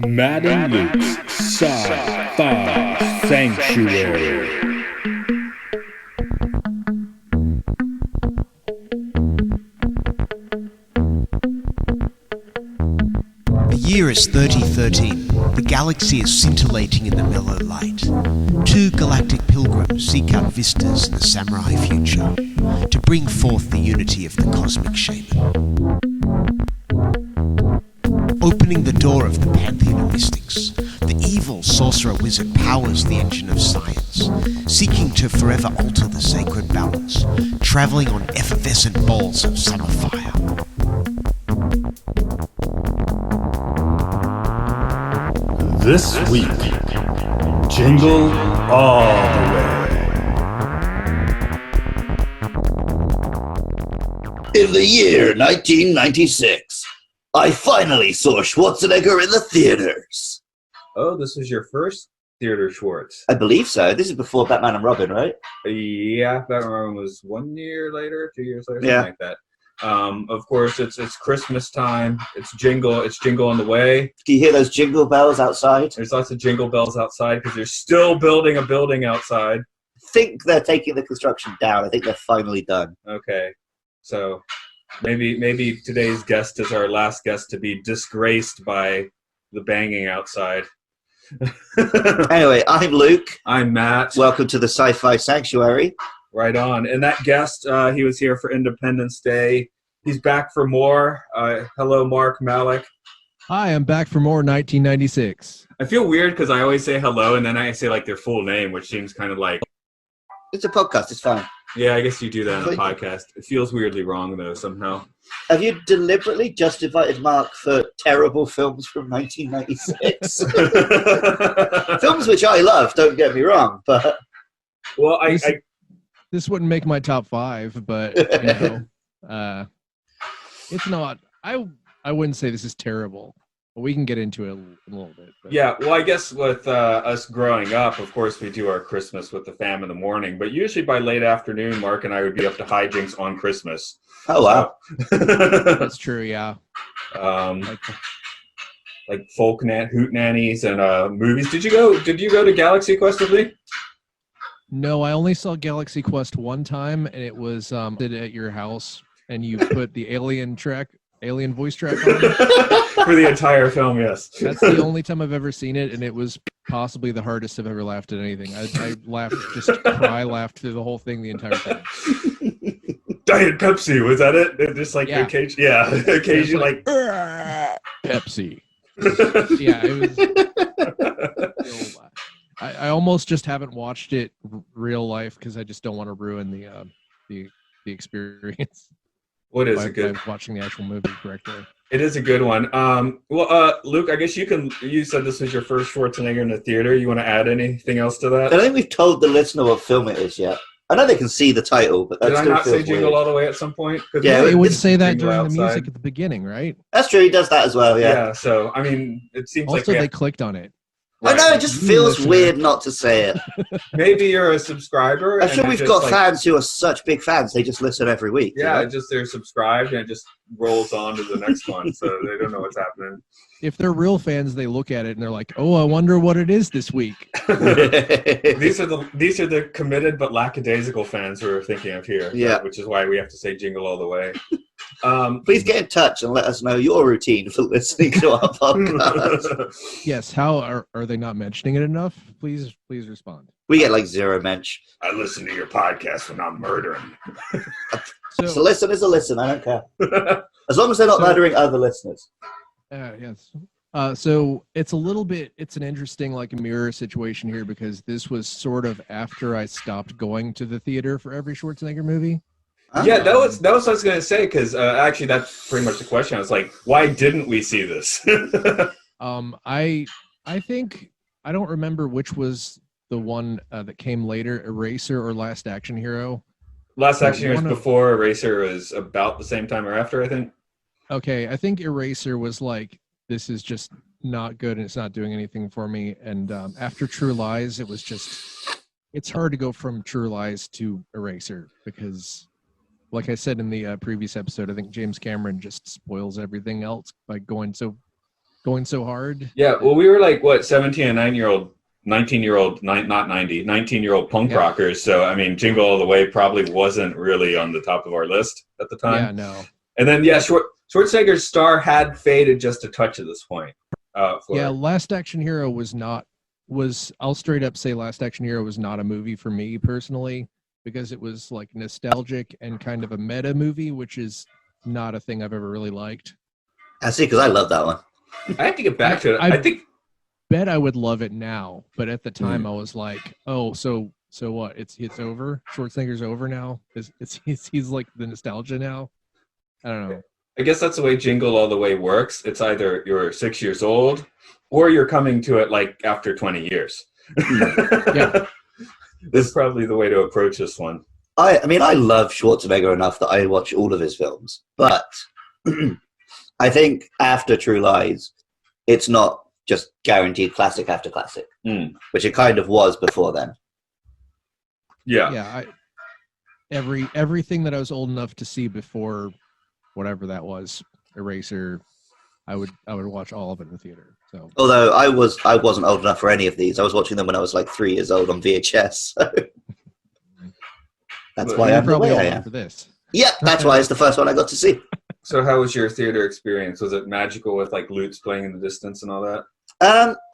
Matt and Luke's Sci-Fi Sanctuary. The year is 3013. The galaxy is scintillating in the mellow light. Two galactic pilgrims seek out vistas in the samurai future to bring forth the unity of the cosmic shaman. Opening the door of the pantheon of mystics, the evil sorcerer wizard powers the engine of science, seeking to forever alter the sacred balance, traveling on effervescent balls of summer fire. This week, Jingle all the way. In the year 1996, I finally saw Schwarzenegger in the theaters. Oh, this was your first theater Schwartz? I believe so. This is before Batman and Robin, right? Yeah, Batman and Robin was 1 year later, 2 years later, something Yeah. like that. Of course, it's Christmas time. It's Jingle on the way. Do you hear those jingle bells outside? There's lots of jingle bells outside because they're still building a building outside. I think they're taking the construction down. I think they're finally done. Okay, so maybe today's guest is our last guest to be disgraced by the banging outside. Anyway, I'm Luke. I'm Matt. Welcome to the Sci-Fi Sanctuary. Right on. And that guest, he was here for Independence Day. He's back for more. Hello, Mark Malek. Hi, I'm back for more 1996. I feel weird because I always say hello and then I say like their full name, which seems kind of like... It's a podcast. It's fine. Yeah, I guess you do that on a podcast. It feels weirdly wrong, though, somehow. Have you deliberately just invited Mark for terrible films from 1996? Films which I love, don't get me wrong, but... Well, This wouldn't make my top five, but you know, it's not. I wouldn't say this is terrible, but we can get into it in a little bit. But. Yeah, well, I guess with us growing up, of course, we do our Christmas with the fam in the morning, but usually by late afternoon, Mark and I would be up to hijinks on Christmas. Oh, wow. That's true, yeah. Like folk hoot nannies and movies. Did you go to Galaxy Quest with me? No, I only saw Galaxy Quest one time, and it was at your house, and you put the alien voice track on for the entire film. Yes, that's the only time I've ever seen it, and it was possibly the hardest I've ever laughed at anything. I laughed, just laughed through the whole thing the entire time. Diet Pepsi, was that it? Just like yeah. Occasionally like Pepsi. Yeah, it was. I almost just haven't watched it real life because I just don't want to ruin the experience. What is by watching the actual movie correctly? It is a good one. Luke, I guess you said this was your first Schwarzenegger in the theater. You want to add anything else to that? I don't think we've told the listener what film it is yet. I know they can see the title, but that Did I still not say feels Jingle weird. all the way at some point? Yeah, it would say that Jingle during outside. the music at the beginning, right? That's true. He does that as well. Yeah. So I mean, it seems Also, like they clicked on it. I know, it just feels weird not to say it. Maybe you're a subscriber. I'm sure we've got fans who are such big fans, they just listen every week. Yeah, you know? they're subscribed and it just rolls on to the next one, so they don't know what's happening. If they're real fans, they look at it and they're like, "Oh, I wonder what it is this week." These are the committed but lackadaisical fans we're thinking of here. Yeah, which is why we have to say Jingle all the way. Please get in touch and let us know your routine for listening to our podcast. Yes, how are they not mentioning it enough? Please respond. We get like zero mensch. I listen to your podcast when I'm murdering. So listen is a listen. I don't care. As long as they're not murdering other listeners. Yes. So it's an interesting like mirror situation here because this was sort of after I stopped going to the theater for every Schwarzenegger movie. Yeah, that was what I was going to say because actually that's pretty much the question. I was like, why didn't we see this? I think I don't remember which was the one that came later, Eraser or Last Action Hero. Last Action Hero was before. Eraser was about the same time or after, I think. Okay, I think Eraser was like, this is just not good and it's not doing anything for me. And after True Lies, it was just, it's hard to go from True Lies to Eraser because like I said in the previous episode, I think James Cameron just spoils everything else by going so going so hard. Yeah, well, we were like, what, 17 and 19-year-old, not 90, 19-year-old punk rockers. So, I mean, Jingle All the Way probably wasn't really on the top of our list at the time. Yeah, no. And then, Schwarzenegger's star had faded just a touch at this point. Last Action Hero I'll straight up say Last Action Hero was not a movie for me personally, because it was like nostalgic and kind of a meta movie, which is not a thing I've ever really liked. I see, because I love that one. I have to get back to it. I think bet I would love it now, but at the time I was like, oh, so what? It's over. Schwarzenegger's over now. He's like the nostalgia now. I don't know. I guess that's the way Jingle All the Way works. It's either you're 6 years old or you're coming to it like after 20 years. Yeah. That's probably the way to approach this one. I mean, I love Schwarzenegger enough that I watch all of his films, but I think after True Lies, it's not just guaranteed classic after classic, which it kind of was before then. Yeah. Yeah. Everything that I was old enough to see before whatever that was, Eraser, I would watch all of it in the theater. So although I wasn't old enough for any of these. I was watching them when I was like 3 years old on VHS. So that's why I'm probably the way old I am. for this. Yep, that's why it's the first one I got to see. So how was your theater experience? Was it magical with like lutes playing in the distance and all that?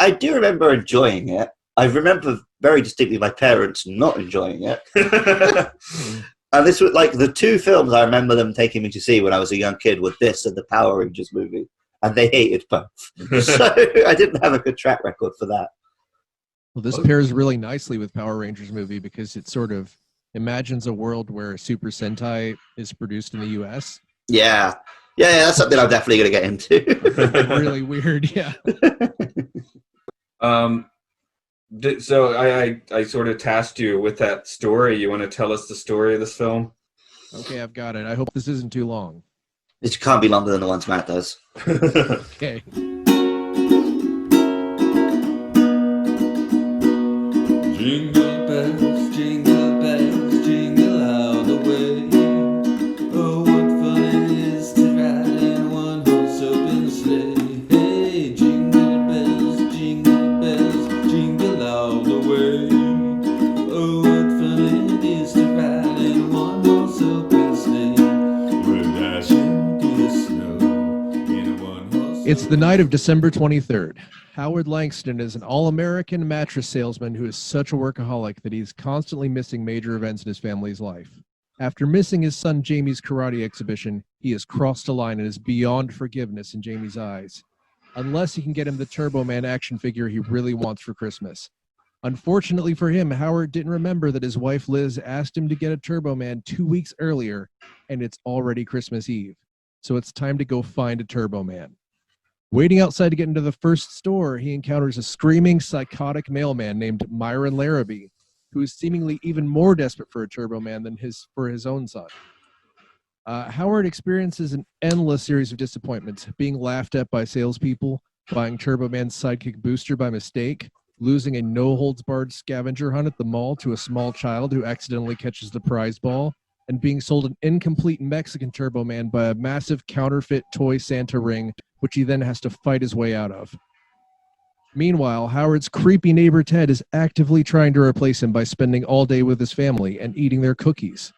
I do remember enjoying it. I remember very distinctly my parents not enjoying it. And this was like the two films I remember them taking me to see when I was a young kid were this and the Power Rangers movie. And they hated both. So I didn't have a good track record for that. Well, this pairs really nicely with Power Rangers movie because it sort of imagines a world where Super Sentai is produced in the U.S. Yeah, that's something I'm definitely going to get into. Really weird, yeah. So I sort of tasked you with that story. You want to tell us the story of this film? Okay, I've got it. I hope this isn't too long. It can't be longer than the ones Matt does. Okay. Jingle bells, jingle all the way. Oh, what fun it is to ride in one horse open sleigh. Hey, jingle bells, jingle all the way. Oh, what fun it is to ride in one horse open sleigh. We're dashing through the snow in a one horse. It's the night of December 23rd. Howard Langston is an all-American mattress salesman who is such a workaholic that he's constantly missing major events in his family's life. After missing his son Jamie's karate exhibition, he has crossed a line and is beyond forgiveness in Jamie's eyes. Unless he can get him the Turbo Man action figure he really wants for Christmas. Unfortunately for him, Howard didn't remember that his wife Liz asked him to get a Turbo Man 2 weeks earlier, and it's already Christmas Eve. So it's time to go find a Turbo Man. Waiting outside to get into the first store, he encounters a screaming, psychotic mailman named Myron Larrabee, who is seemingly even more desperate for a Turbo Man than for his own son. Howard experiences an endless series of disappointments, being laughed at by salespeople, buying Turbo Man's sidekick booster by mistake, losing a no-holds-barred scavenger hunt at the mall to a small child who accidentally catches the prize ball, and being sold an incomplete Mexican Turbo Man by a massive counterfeit toy Santa ring, which he then has to fight his way out of. Meanwhile, Howard's creepy neighbor Ted is actively trying to replace him by spending all day with his family and eating their cookies.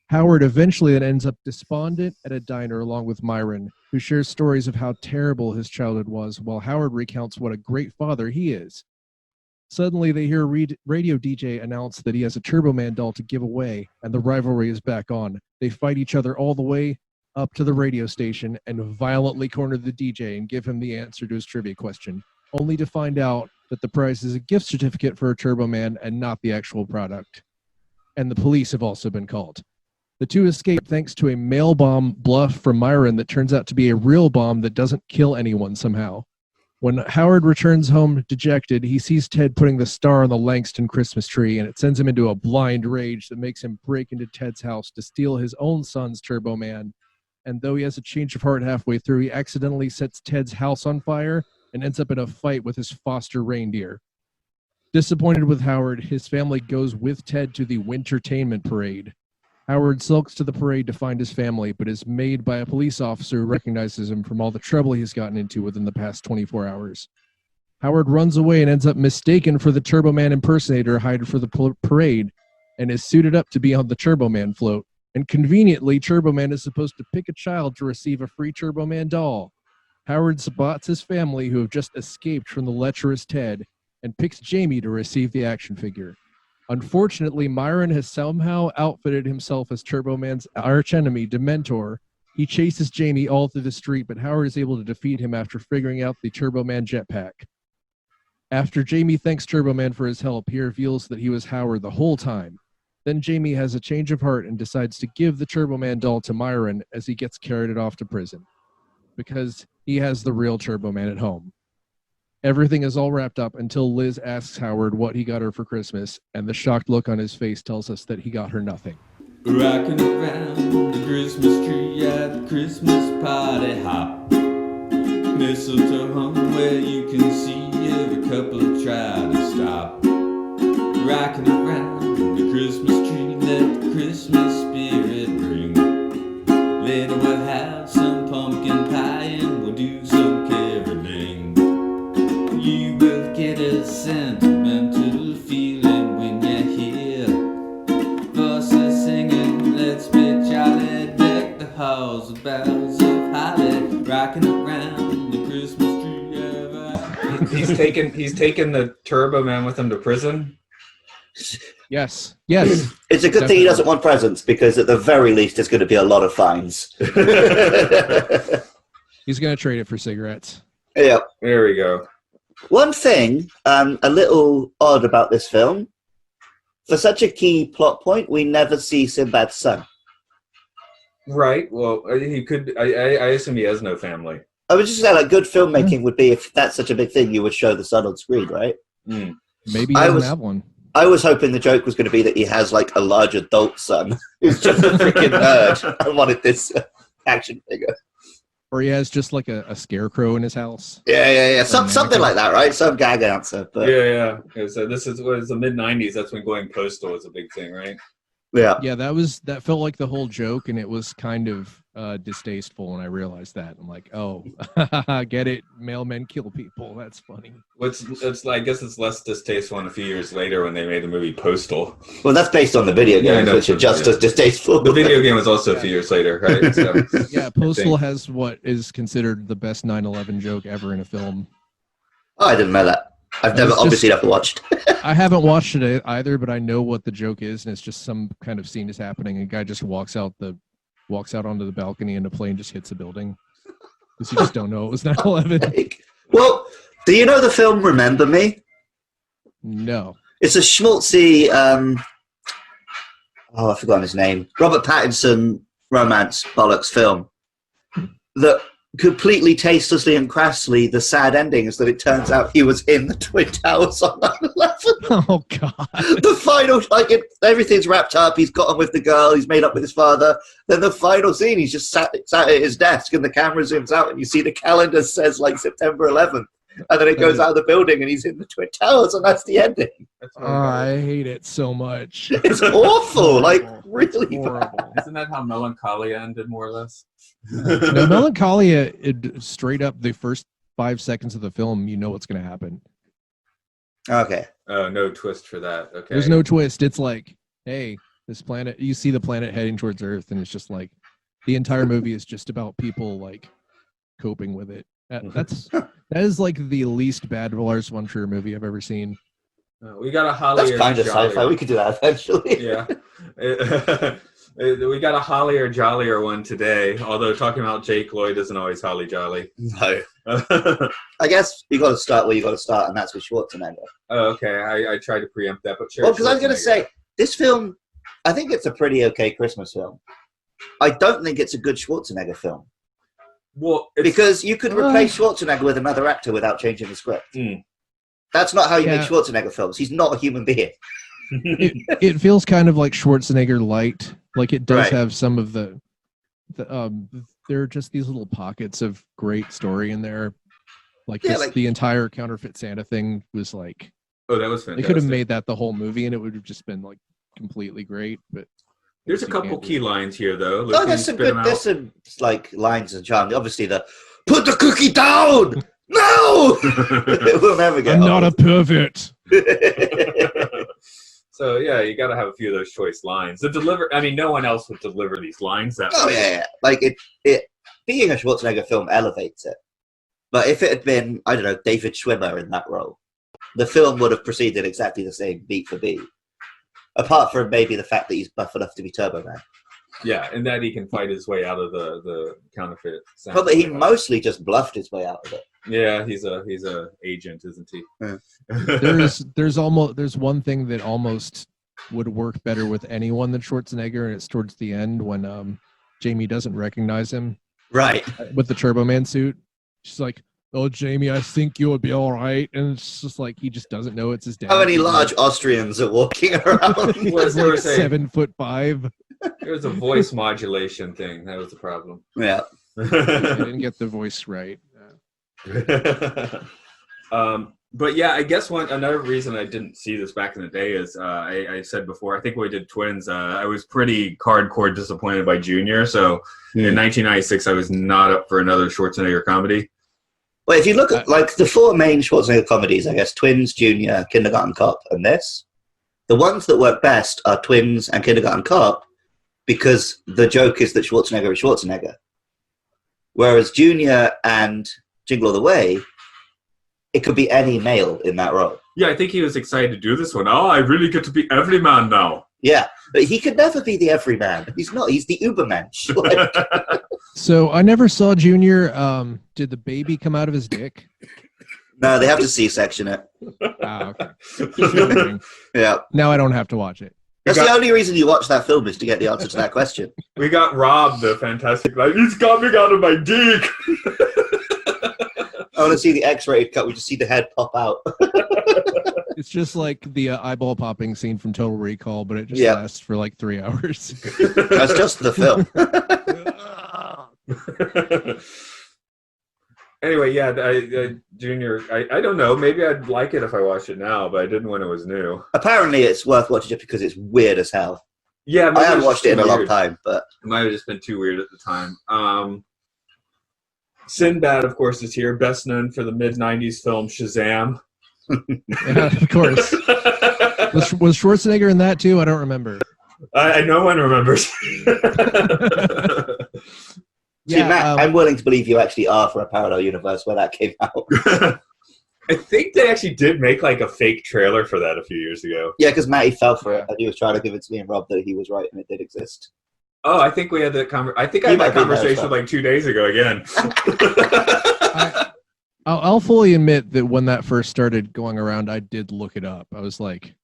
Howard eventually then ends up despondent at a diner along with Myron, who shares stories of how terrible his childhood was, while Howard recounts what a great father he is. Suddenly, they hear a radio DJ announce that he has a Turbo Man doll to give away, and the rivalry is back on. They fight each other all the way up to the radio station and violently corner the DJ and give him the answer to his trivia question, only to find out that the prize is a gift certificate for a Turbo Man and not the actual product. And the police have also been called. The two escape thanks to a mail bomb bluff from Myron that turns out to be a real bomb that doesn't kill anyone somehow. When Howard returns home dejected, he sees Ted putting the star on the Langston Christmas tree, and it sends him into a blind rage that makes him break into Ted's house to steal his own son's Turbo Man. And though he has a change of heart halfway through, he accidentally sets Ted's house on fire and ends up in a fight with his foster reindeer. Disappointed with Howard, his family goes with Ted to the Wintertainment Parade. Howard sulks to the parade to find his family, but is made by a police officer who recognizes him from all the trouble he's gotten into within the past 24 hours. Howard runs away and ends up mistaken for the Turbo Man impersonator hired for the parade and is suited up to be on the Turbo Man float. And conveniently, Turbo Man is supposed to pick a child to receive a free Turbo Man doll. Howard spots his family who have just escaped from the lecherous Ted and picks Jamie to receive the action figure. Unfortunately, Myron has somehow outfitted himself as Turbo Man's archenemy, Dementor. He chases Jamie all through the street, but Howard is able to defeat him after figuring out the Turbo Man jetpack. After Jamie thanks Turbo Man for his help, he reveals that he was Howard the whole time. Then Jamie has a change of heart and decides to give the Turbo Man doll to Myron as he gets carried off to prison, because he has the real Turbo Man at home. Everything is all wrapped up until Liz asks Howard what he got her for Christmas, and the shocked look on his face tells us that he got her nothing. Rocking around the Christmas tree at the Christmas party hop. Mistletoe hung where you can see every couple try to stop. Rocking around the Christmas tree, let the Christmas spirit ring. Later we'll have some pumpkin pie and we'll do some caroling. You will get a sentimental feeling when you hear voices singing, let's be jolly, deck the halls with bells of holly, rocking around the Christmas tree. He's taken the Turbo Man with him to prison. Yes. It's a good thing he doesn't want presents, because at the very least, there's going to be a lot of fines. He's going to trade it for cigarettes. Yeah. There we go. One thing, a little odd about this film, for such a key plot point, we never see Sinbad's son. Right. Well, he could. I assume he has no family. I was just saying, like, good filmmaking would be, if that's such a big thing, you would show the son on screen, right? Mm. Maybe he doesn't have one. I was hoping the joke was going to be that he has, like, a large adult son who's just a freaking nerd. I wanted this action figure. Or he has just like a scarecrow in his house. Yeah. Something like that, right? Some gag answer. But... Yeah. So this was the mid-'90s. That's when going postal was a big thing, right? Yeah. Yeah, that felt like the whole joke, and it was kind of distasteful when I realized that. I'm like, oh, get it? Mailmen kill people. That's funny. I guess it's less distasteful a few years later when they made the movie Postal. Well, that's based on the video game, which are just as distasteful. The video game was also a few years later, right? So, yeah, Postal has what is considered the best 9/11 joke ever in a film. Oh, I didn't know that. I've obviously never watched. I haven't watched it either, but I know what the joke is, and it's just some kind of scene is happening. A guy just walks out onto the balcony, and a plane just hits a building. Because you just don't know it was 9/11. Well, do you know the film Remember Me? No. It's a schmaltzy, I've forgotten his name. Robert Pattinson romance bollocks film that completely tastelessly and crassly, the sad ending is that it turns out he was in the Twin Towers on 9/11. Oh, God. The final, everything's wrapped up. He's got on with the girl. He's made up with his father. Then the final scene, he's just sat at his desk, and the camera zooms out, and you see the calendar says September 11th, and then it goes out of the building, and he's in the Twin Towers, and that's the ending. I hate it so much. It's awful, really horrible. bad. Isn't that how Melancholia ended, more or less? No, Melancholia, straight up the first 5 seconds of the film, you know what's going to happen. Okay. Oh, no twist for that. Okay. There's no twist. It's like, hey, this planet, you see the planet heading towards Earth, and it's just like, the entire movie is just about people coping with it. That is like the least bad Lars von Trier movie I've ever seen. We got a Holly. That's kind of sci-fi. We could do that eventually. Yeah. We got a Holly or Jollier one today. Although talking about Jake Lloyd isn't always Holly Jolly. No. I guess you got to start where you got to start, and that's with Schwarzenegger. Oh, okay. I tried to preempt that, but sure. Well, because I was going to say, this film, I think it's a pretty okay Christmas film. I don't think it's a good Schwarzenegger film. Well, because you could replace Schwarzenegger with another actor without changing the script. That's not how you make Schwarzenegger films. He's not a human being. It feels kind of like Schwarzenegger light. Like it does have some of the there are just these little pockets of great story in there. The entire Counterfeit Santa thing was oh, that was fantastic. They could have made that the whole movie, and it would have just been completely great. But There's a couple key lines here, though. Oh, there's some good, there's some like lines and charm. Obviously, the put the cookie down. No, we'll never get. I'm not a pervert. So yeah, you got to have a few of those choice lines. I mean, no one else would deliver these lines that way. Oh yeah, like it being a Schwarzenegger film elevates it. But if it had been, I don't know, David Schwimmer in that role, the film would have proceeded exactly the same beat for beat. Apart from maybe the fact that he's buff enough to be Turbo Man. Yeah, and that he can fight his way out of the counterfeit. But he mostly just bluffed his way out of it. Yeah, he's a agent, isn't he? Yeah. There's one thing that almost would work better with anyone than Schwarzenegger, and it's towards the end when Jamie doesn't recognize him. Right. With the Turbo Man suit. She's like, "Oh, Jamie, I think you'll be all right," and it's just like he just doesn't know it's his dad. How many large Austrians are walking around? He's like 7'5". There was a voice modulation thing. That was the problem. Yeah. I didn't get the voice right. But yeah, I guess another reason I didn't see this back in the day is I said before, I think when we did Twins, I was pretty hardcore disappointed by Junior. So in 1996, I was not up for another Schwarzenegger comedy. Well, if you look at like the four main Schwarzenegger comedies, I guess Twins, Junior, Kindergarten Cop, and this, the ones that work best are Twins and Kindergarten Cop because the joke is that Schwarzenegger is Schwarzenegger. Whereas Junior and Jingle All the Way, it could be any male in that role. Yeah, I think he was excited to do this one. Oh, I really get to be everyman now. Yeah, but he could never be the everyman. He's not. He's the Ubermensch. So I never saw Junior. Did the baby come out of his dick? No, they have to C-section it. Ah, okay. Yeah. Now I don't have to watch it. That's the only reason you watch that film is to get the answer to that question. We got Rob, the fantastic line. He's coming out of my dick. I want to see the X-rated cut. We just see the head pop out. It's just like the eyeball popping scene from Total Recall, but it just lasts for like 3 hours. That's just the film. Anyway, yeah, Junior, I don't know. Maybe I'd like it if I watched it now, but I didn't when it was new. Apparently, it's worth watching just because it's weird as hell. Yeah, I haven't watched it in a long time, but it might have just been too weird at the time. Sinbad, of course, is here, best known for the mid-'90s film Shazam. Yeah, of course. Was Schwarzenegger in that too? I don't remember. No one remembers. See, Matt, I'm willing to believe you actually are for a parallel universe where that came out. I think they actually did make like a fake trailer for that a few years ago. Yeah, because Matty fell for it, and he was trying to convince me and Rob that he was right and it did exist. Oh, I think we had that I think I had that conversation like 2 days ago again. I'll fully admit that when that first started going around, I did look it up. I was like,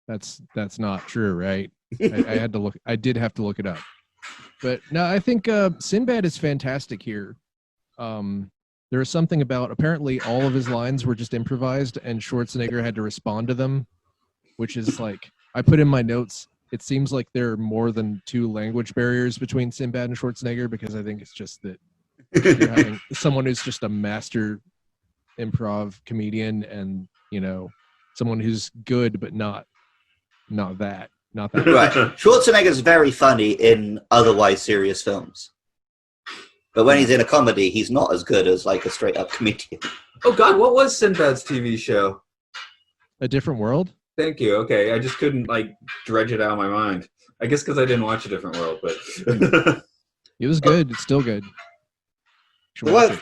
that's not true, right? I did have to look it up. But no, I think Sinbad is fantastic here. There is something about, apparently all of his lines were just improvised and Schwarzenegger had to respond to them, which is like, I put in my notes, it seems like there are more than 2 language barriers between Sinbad and Schwarzenegger, because I think it's just that you're having someone who's just a master improv comedian and, you know, someone who's good but not that. Right. Schwarzenegger's very funny in otherwise serious films. But when he's in a comedy, he's not as good as like a straight up comedian. Oh God, what was Sinbad's TV show? A Different World? Thank you. Okay, I just couldn't like dredge it out of my mind. I guess because I didn't watch A Different World, but it was good. It's still good. Well,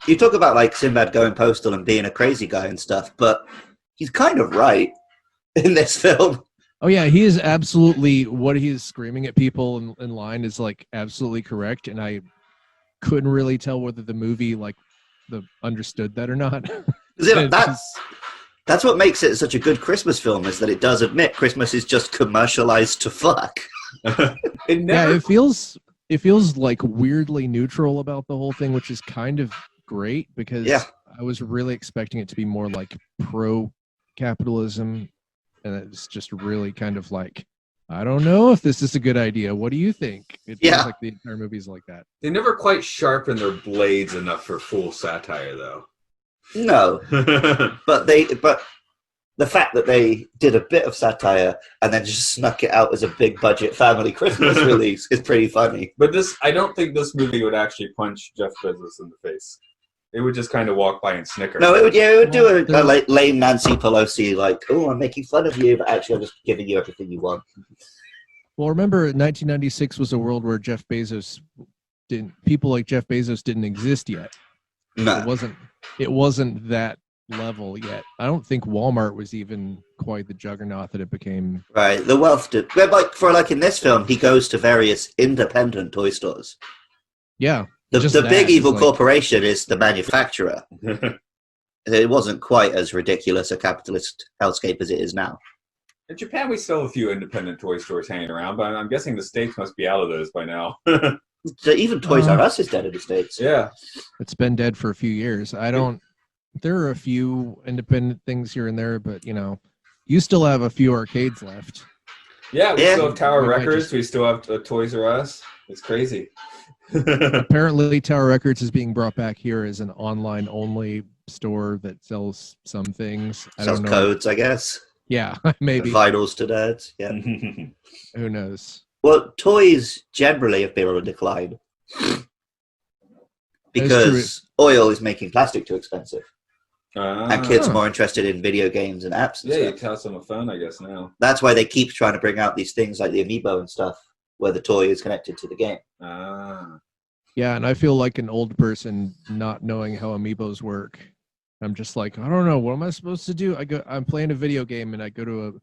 you talk about like Sinbad going postal and being a crazy guy and stuff, but he's kind of right in this film. Oh yeah, he is absolutely, what he is screaming at people in line is like absolutely correct, and I couldn't really tell whether the movie like understood that or not. That's what makes it such a good Christmas film, is that it does admit Christmas is just commercialized to fuck. It feels like weirdly neutral about the whole thing, which is kind of great, because I was really expecting it to be more like pro-capitalism, and it's just really kind of like, I don't know if this is a good idea. What do you think? It feels like the entire movie is like that. They never quite sharpen their blades enough for full satire, though. No, but the the fact that they did a bit of satire and then just snuck it out as a big budget family Christmas release is pretty funny. But I don't think this movie would actually punch Jeff Bezos in the face. It would just kind of walk by and snicker. No, it would do a lame Nancy Pelosi, like, oh, I'm making fun of you, but actually I'm just giving you everything you want. Well, remember, 1996 was a world where people like Jeff Bezos didn't exist yet. No. It wasn't that level yet. I don't think Walmart was even quite the juggernaut that it became. Right, the wealth did. Like in this film, he goes to various independent toy stores. Yeah. The big evil corporation is the manufacturer. It wasn't quite as ridiculous a capitalist hellscape as it is now. In Japan, we still have a few independent toy stores hanging around, but I'm guessing the States must be out of those by now. So even Toys R Us is dead in the States. Yeah. It's been dead for a few years. There are a few independent things here and there, but, you still have a few arcades left. Yeah, we still have Tower Records. We still have Toys R Us. It's crazy. Apparently, Tower Records is being brought back here as an online-only store that sells some things. Sells codes, I guess. Yeah, maybe. Vinyls to dads, yeah. Who knows? Well, toys generally have been on a decline. Because oil is making plastic too expensive. And kids are more interested in video games and apps and stuff. you can tell us on the phone, I guess, now. That's why they keep trying to bring out these things like the Amiibo and stuff, where the toy is connected to the game. Yeah, and I feel like an old person not knowing how Amiibos work. I'm just like, I don't know, what am I supposed to do? I'm playing a video game and I go to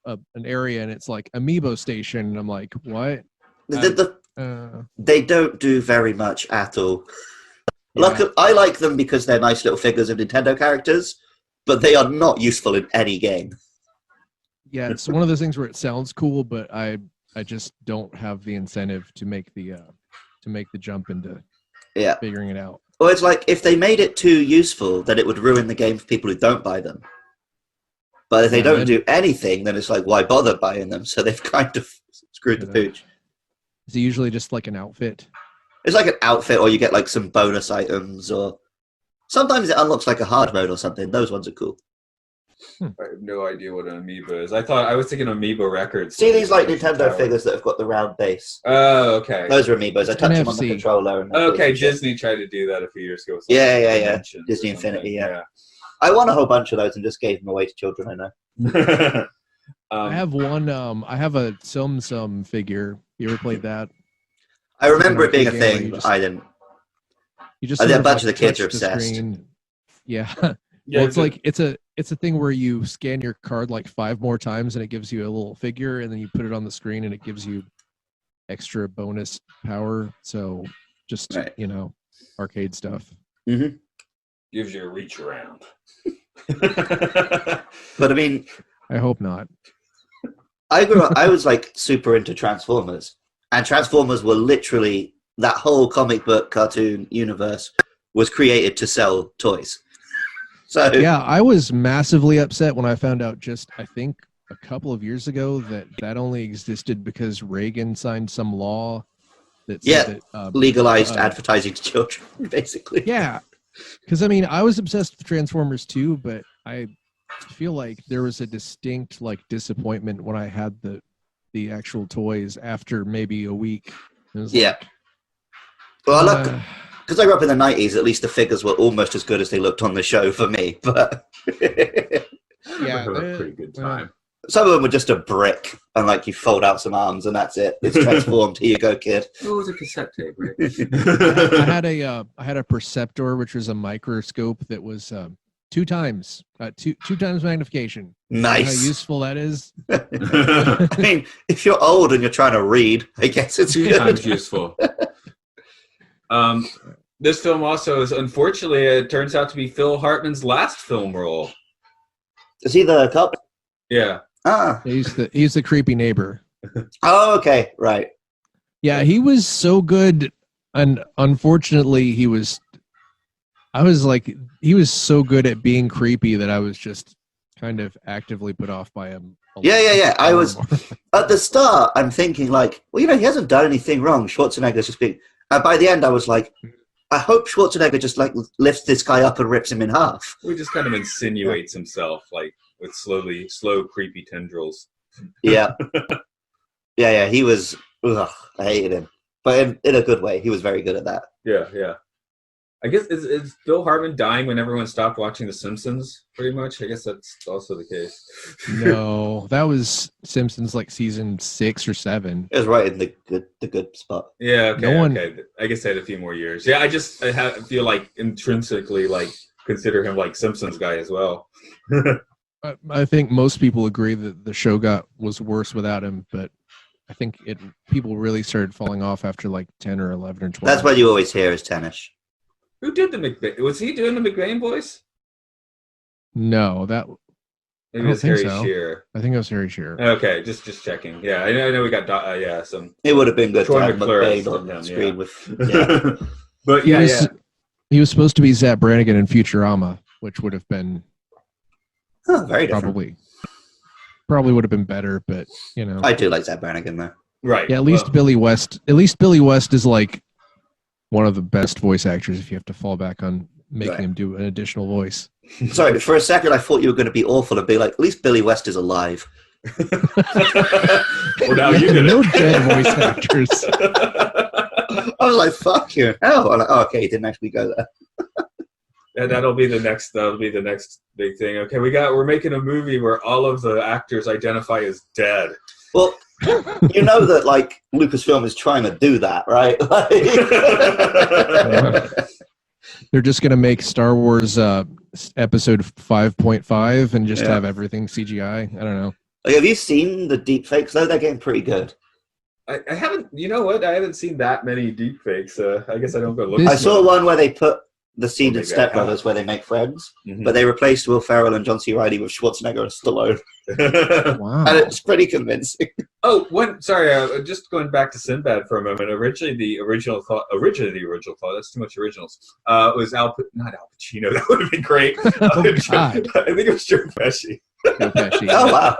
an area and it's like Amiibo station, and I'm like, what? They don't do very much at all. Yeah. I like them because they're nice little figures of Nintendo characters, but they are not useful in any game. Yeah, it's one of those things where it sounds cool, but I just don't have the incentive to make the jump into figuring it out. Well, it's like if they made it too useful, then it would ruin the game for people who don't buy them. But if they don't do anything, then it's like, why bother buying them? So they've kind of screwed the pooch. Is it usually just like an outfit? It's like an outfit, or you get like some bonus items, or sometimes it unlocks like a hard mode or something. Those ones are cool. I have no idea what an Amiibo is. I was thinking Amiibo Records. See these like Nintendo figures that have got the round base? Oh, okay. Those are Amiibos. I touch them on the controller. Okay, Disney tried to do that a few years ago. Yeah. Disney Infinity, yeah. I won a whole bunch of those and just gave them away to children I know. I have one. I have a Sum figure. You ever played that? I remember it being a thing, but I didn't. A bunch of the kids are obsessed. Yeah. Well, it's like it's a thing where you scan your card like 5 more times and it gives you a little figure, and then you put it on the screen and it gives you extra bonus power. So just arcade stuff. Mm-hmm. Gives you a reach around. But I mean, I hope not. I grew up. I was like super into Transformers, and Transformers were literally that whole comic book cartoon universe was created to sell toys. So yeah, I was massively upset when I found out I think a couple of years ago that only existed because Reagan signed some law that said that, legalized advertising to children, basically. Yeah, because I mean, I was obsessed with Transformers too, but I feel like there was a distinct like disappointment when I had the actual toys after maybe a week. Well, look. Because I grew up in the 90s, at least the figures were almost as good as they looked on the show for me. But yeah, a pretty good time. Some of them were just a brick, and like you fold out some arms, and that's it. It's transformed. Here you go, kid. Oh, it was a cassette tape, right? I had a Perceptor, which was a microscope that was 2 times magnification. Nice. How useful that is. I mean, if you're old and you're trying to read, I guess it's 2 times useful. This film also is, unfortunately, it turns out to be Phil Hartman's last film role. Is he the cop? Yeah. He's the creepy neighbor. Oh, okay, right. Yeah, he was so good, and unfortunately, he was so good at being creepy that I was just kind of actively put off by him. Yeah. I was at the start. I'm thinking like, well, he hasn't done anything wrong. Schwarzenegger's just being. By the end, I was like, I hope Schwarzenegger just like lifts this guy up and rips him in half. He just kind of insinuates himself, like with slow, creepy tendrils. Yeah. Yeah, he was, I hated him. But in a good way. He was very good at that. Yeah. I guess, is Phil Hartman dying when everyone stopped watching The Simpsons, pretty much? I guess that's also the case. No, that was Simpsons like season 6 or 7. It was right in the good spot. Yeah, okay, okay. I guess I had a few more years. Yeah, I feel like intrinsically, like, consider him like Simpsons guy as well. I think most people agree that the show was worse without him, but I think people really started falling off after like 10 or 11 or 12. That's what you always hear is Tennish. Who did the McBain? Was he doing the McBain voice? No, Maybe it was Harry Shearer. I think it was Harry Shearer. Okay, just checking. Yeah, I know we got some. It would have been good Troy to have McClure McBain on screen with. But he was supposed to be Zach Brannigan in Futurama, which would have been very different. Probably would have been better, but you know. I do like Zach Brannigan though. Right. Yeah, at least Billy West is like one of the best voice actors if you have to fall back on making him do an additional voice. Sorry, for a second I thought you were going to be awful and be like, at least Billy West is alive. Well, now you did no dead voice actors. I was like, fuck you. Hell. I'm like, oh, okay, he didn't actually go there. And that'll be the next big thing. Okay, we're making a movie where all of the actors identify as dead. Well, you know that like Lucasfilm is trying to do that, right? They're just going to make Star Wars episode 5.5 and just have everything CGI. I don't know. Like, have you seen the deepfakes though? They're getting pretty good. I haven't. You know what? I haven't seen that many deepfakes. I guess I don't go look. I saw one where they put the scene in Step Brothers where they make friends, but they replaced Will Ferrell and John C. Reilly with Schwarzenegger and Stallone. Wow. And it's pretty convincing. Sorry, just going back to Sinbad for a moment. Originally the original thought, that's too much originals, was not Al Pacino. That would have been great. Oh, God. I think it was Joe Pesci. Joe Pesci. Oh, wow.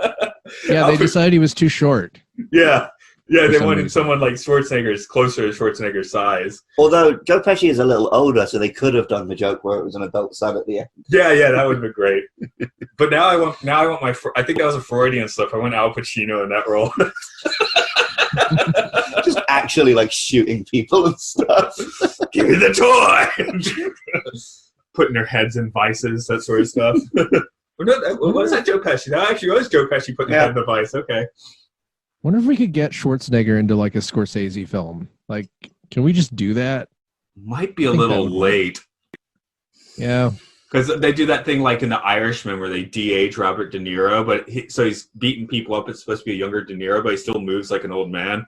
Yeah, they decided he was too short. Yeah, they wanted reason. someone like Schwarzenegger's closer to Schwarzenegger's size. Although Joe Pesci is a little older, so they could have done the joke where it was an adult son at the end. Yeah, that would have been great. But now I want I think that was a Freudian slip. I want Al Pacino in that role. Just actually like shooting people and stuff. Give me the toy! Putting their heads in vices, that sort of stuff. Was that Joe Pesci? That actually was Joe Pesci putting his head in the vice. Okay. Wonder if we could get Schwarzenegger into like a Scorsese film. Like, can we just do that? Might be a little late. Yeah. Because they do that thing like in The Irishman where they de-age Robert De Niro, but so he's beating people up. It's supposed to be a younger De Niro, but he still moves like an old man.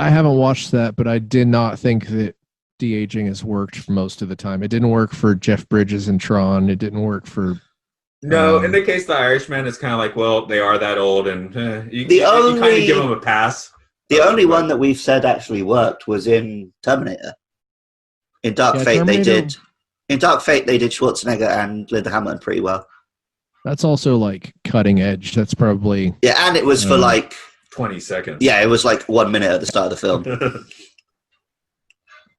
I haven't watched that, but I did not think that de-aging has worked for most of the time. It didn't work for Jeff Bridges and Tron. It didn't work for... No, in the case of The Irishman, it's kind of like, well, they are that old, and you kind of give them a pass. The only one that we've said actually worked was in Terminator. In Dark Fate, they did. In Dark Fate, they did Schwarzenegger and Linda Hamilton pretty well. That's also like cutting edge. That's probably... Yeah, and it was for like... 20 seconds. Yeah, it was like 1 minute at the start of the film.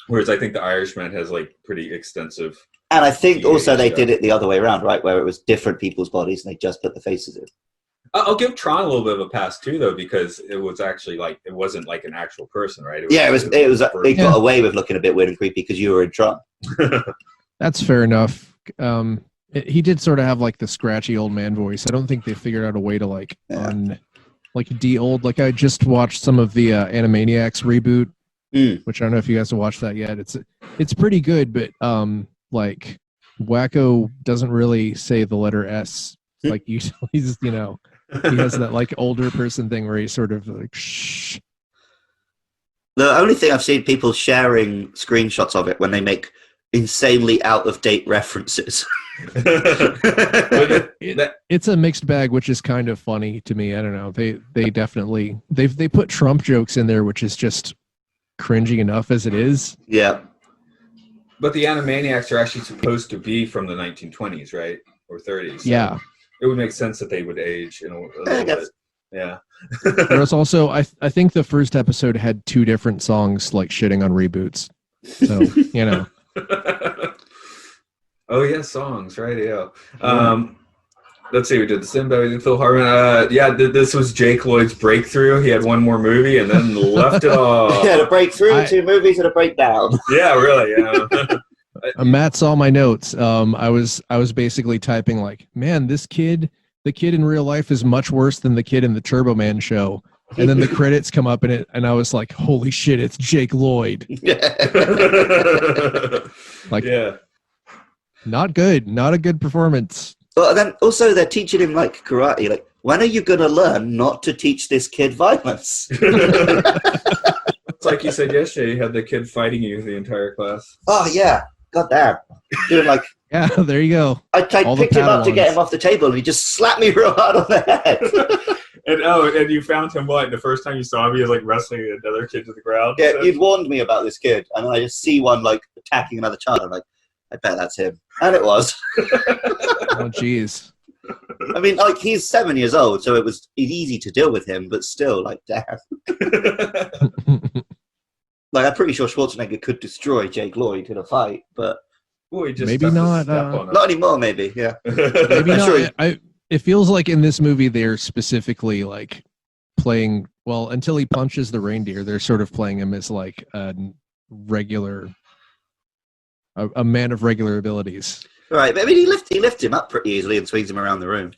Whereas I think The Irishman has like pretty extensive... And I think also they did it the other way around, right? Where it was different people's bodies and they just put the faces in. I'll give Tron a little bit of a pass too, though, because it was actually like it wasn't like an actual person, right? It was. They got away with looking a bit weird and creepy because you were in Tron. That's fair enough. He did sort of have like the scratchy old man voice. I don't think they figured out a way to like de-old. Like I just watched some of the Animaniacs reboot, which I don't know if you guys have watched that yet. It's pretty good, but like Wacko doesn't really say the letter S. Like he's he has that like older person thing where he's sort of like shh. The only thing I've seen people sharing screenshots of it when they make insanely out of date references. It's a mixed bag, which is kind of funny to me. I don't know. They definitely they put Trump jokes in there, which is just cringy enough as it is. Yeah. But the Animaniacs are actually supposed to be from the 1920s, right? Or 30s. So yeah. It would make sense that they would age in a little bit. Yeah. There was also, I think the first episode had 2 different songs like shitting on reboots. So, Oh, yeah, songs, right? Yeah. Let's see, we did the Sinbad, we did Phil Hartman. This was Jake Lloyd's breakthrough. He had one more movie and then left it all. Yeah, a breakthrough, 2 movies and a breakdown. Yeah, really. Yeah. Matt saw my notes. I was basically typing like, man, the kid in real life is much worse than the kid in the Turbo Man show. And then the credits come up in it, and I was like, holy shit, it's Jake Lloyd. Like, yeah, not good, not a good performance. But then also they're teaching him like karate. Like, when are you gonna learn not to teach this kid violence? It's like you said yesterday, you had the kid fighting you the entire class. Oh yeah, goddamn, doing like. Yeah, there you go. I picked him up to get him off the table, and he just slapped me real hard on the head. and you found him what? The first time you saw him, he was like wrestling another kid to the ground. Yeah, you'd warned me about this kid, and I just see one like attacking another child. I'm like, I bet that's him, and it was. Oh, jeez. I mean, like, he's 7 years old, so it was easy to deal with him, but still, like, damn. Like, I'm pretty sure Schwarzenegger could destroy Jake Lloyd in a fight, but maybe not. Not anymore, maybe. Yeah, maybe not. Sure. It feels like in this movie they're specifically like playing. Well, until he punches the reindeer, they're sort of playing him as like a man of regular abilities. Right, but I mean, he lifts him up pretty easily and swings him around the room.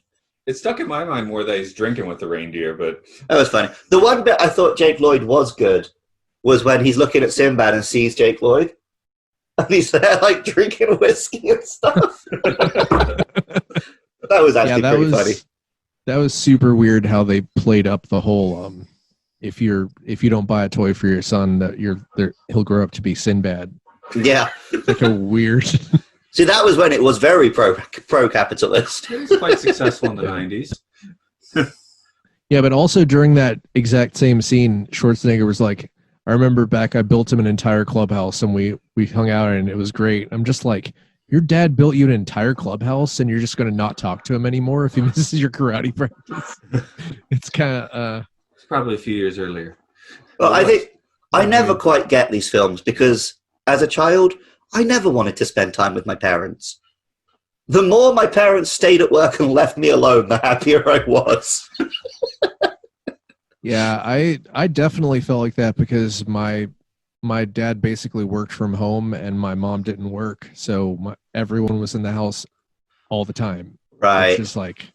It stuck in my mind more that he's drinking with the reindeer, but that was funny. The one bit I thought Jake Lloyd was good was when he's looking at Sinbad and sees Jake Lloyd, and he's there like drinking whiskey and stuff. That was actually pretty funny. That was super weird how they played up the whole if you don't buy a toy for your son, that he'll grow up to be Sinbad. Yeah, it's like a weird. See, that was when it was very pro-capitalist. It was quite successful in the 90s. Yeah, but also during that exact same scene, Schwarzenegger was like, I remember back, I built him an entire clubhouse and we hung out and it was great. I'm just like, your dad built you an entire clubhouse and you're just going to not talk to him anymore if he misses your karate practice? It's kind of... It's probably a few years earlier. Well, I think I never quite get these films because as a child, I never wanted to spend time with my parents. The more my parents stayed at work and left me alone, the happier I was. Yeah, I definitely felt like that because my dad basically worked from home and my mom didn't work. So everyone was in the house all the time. Right. It's just like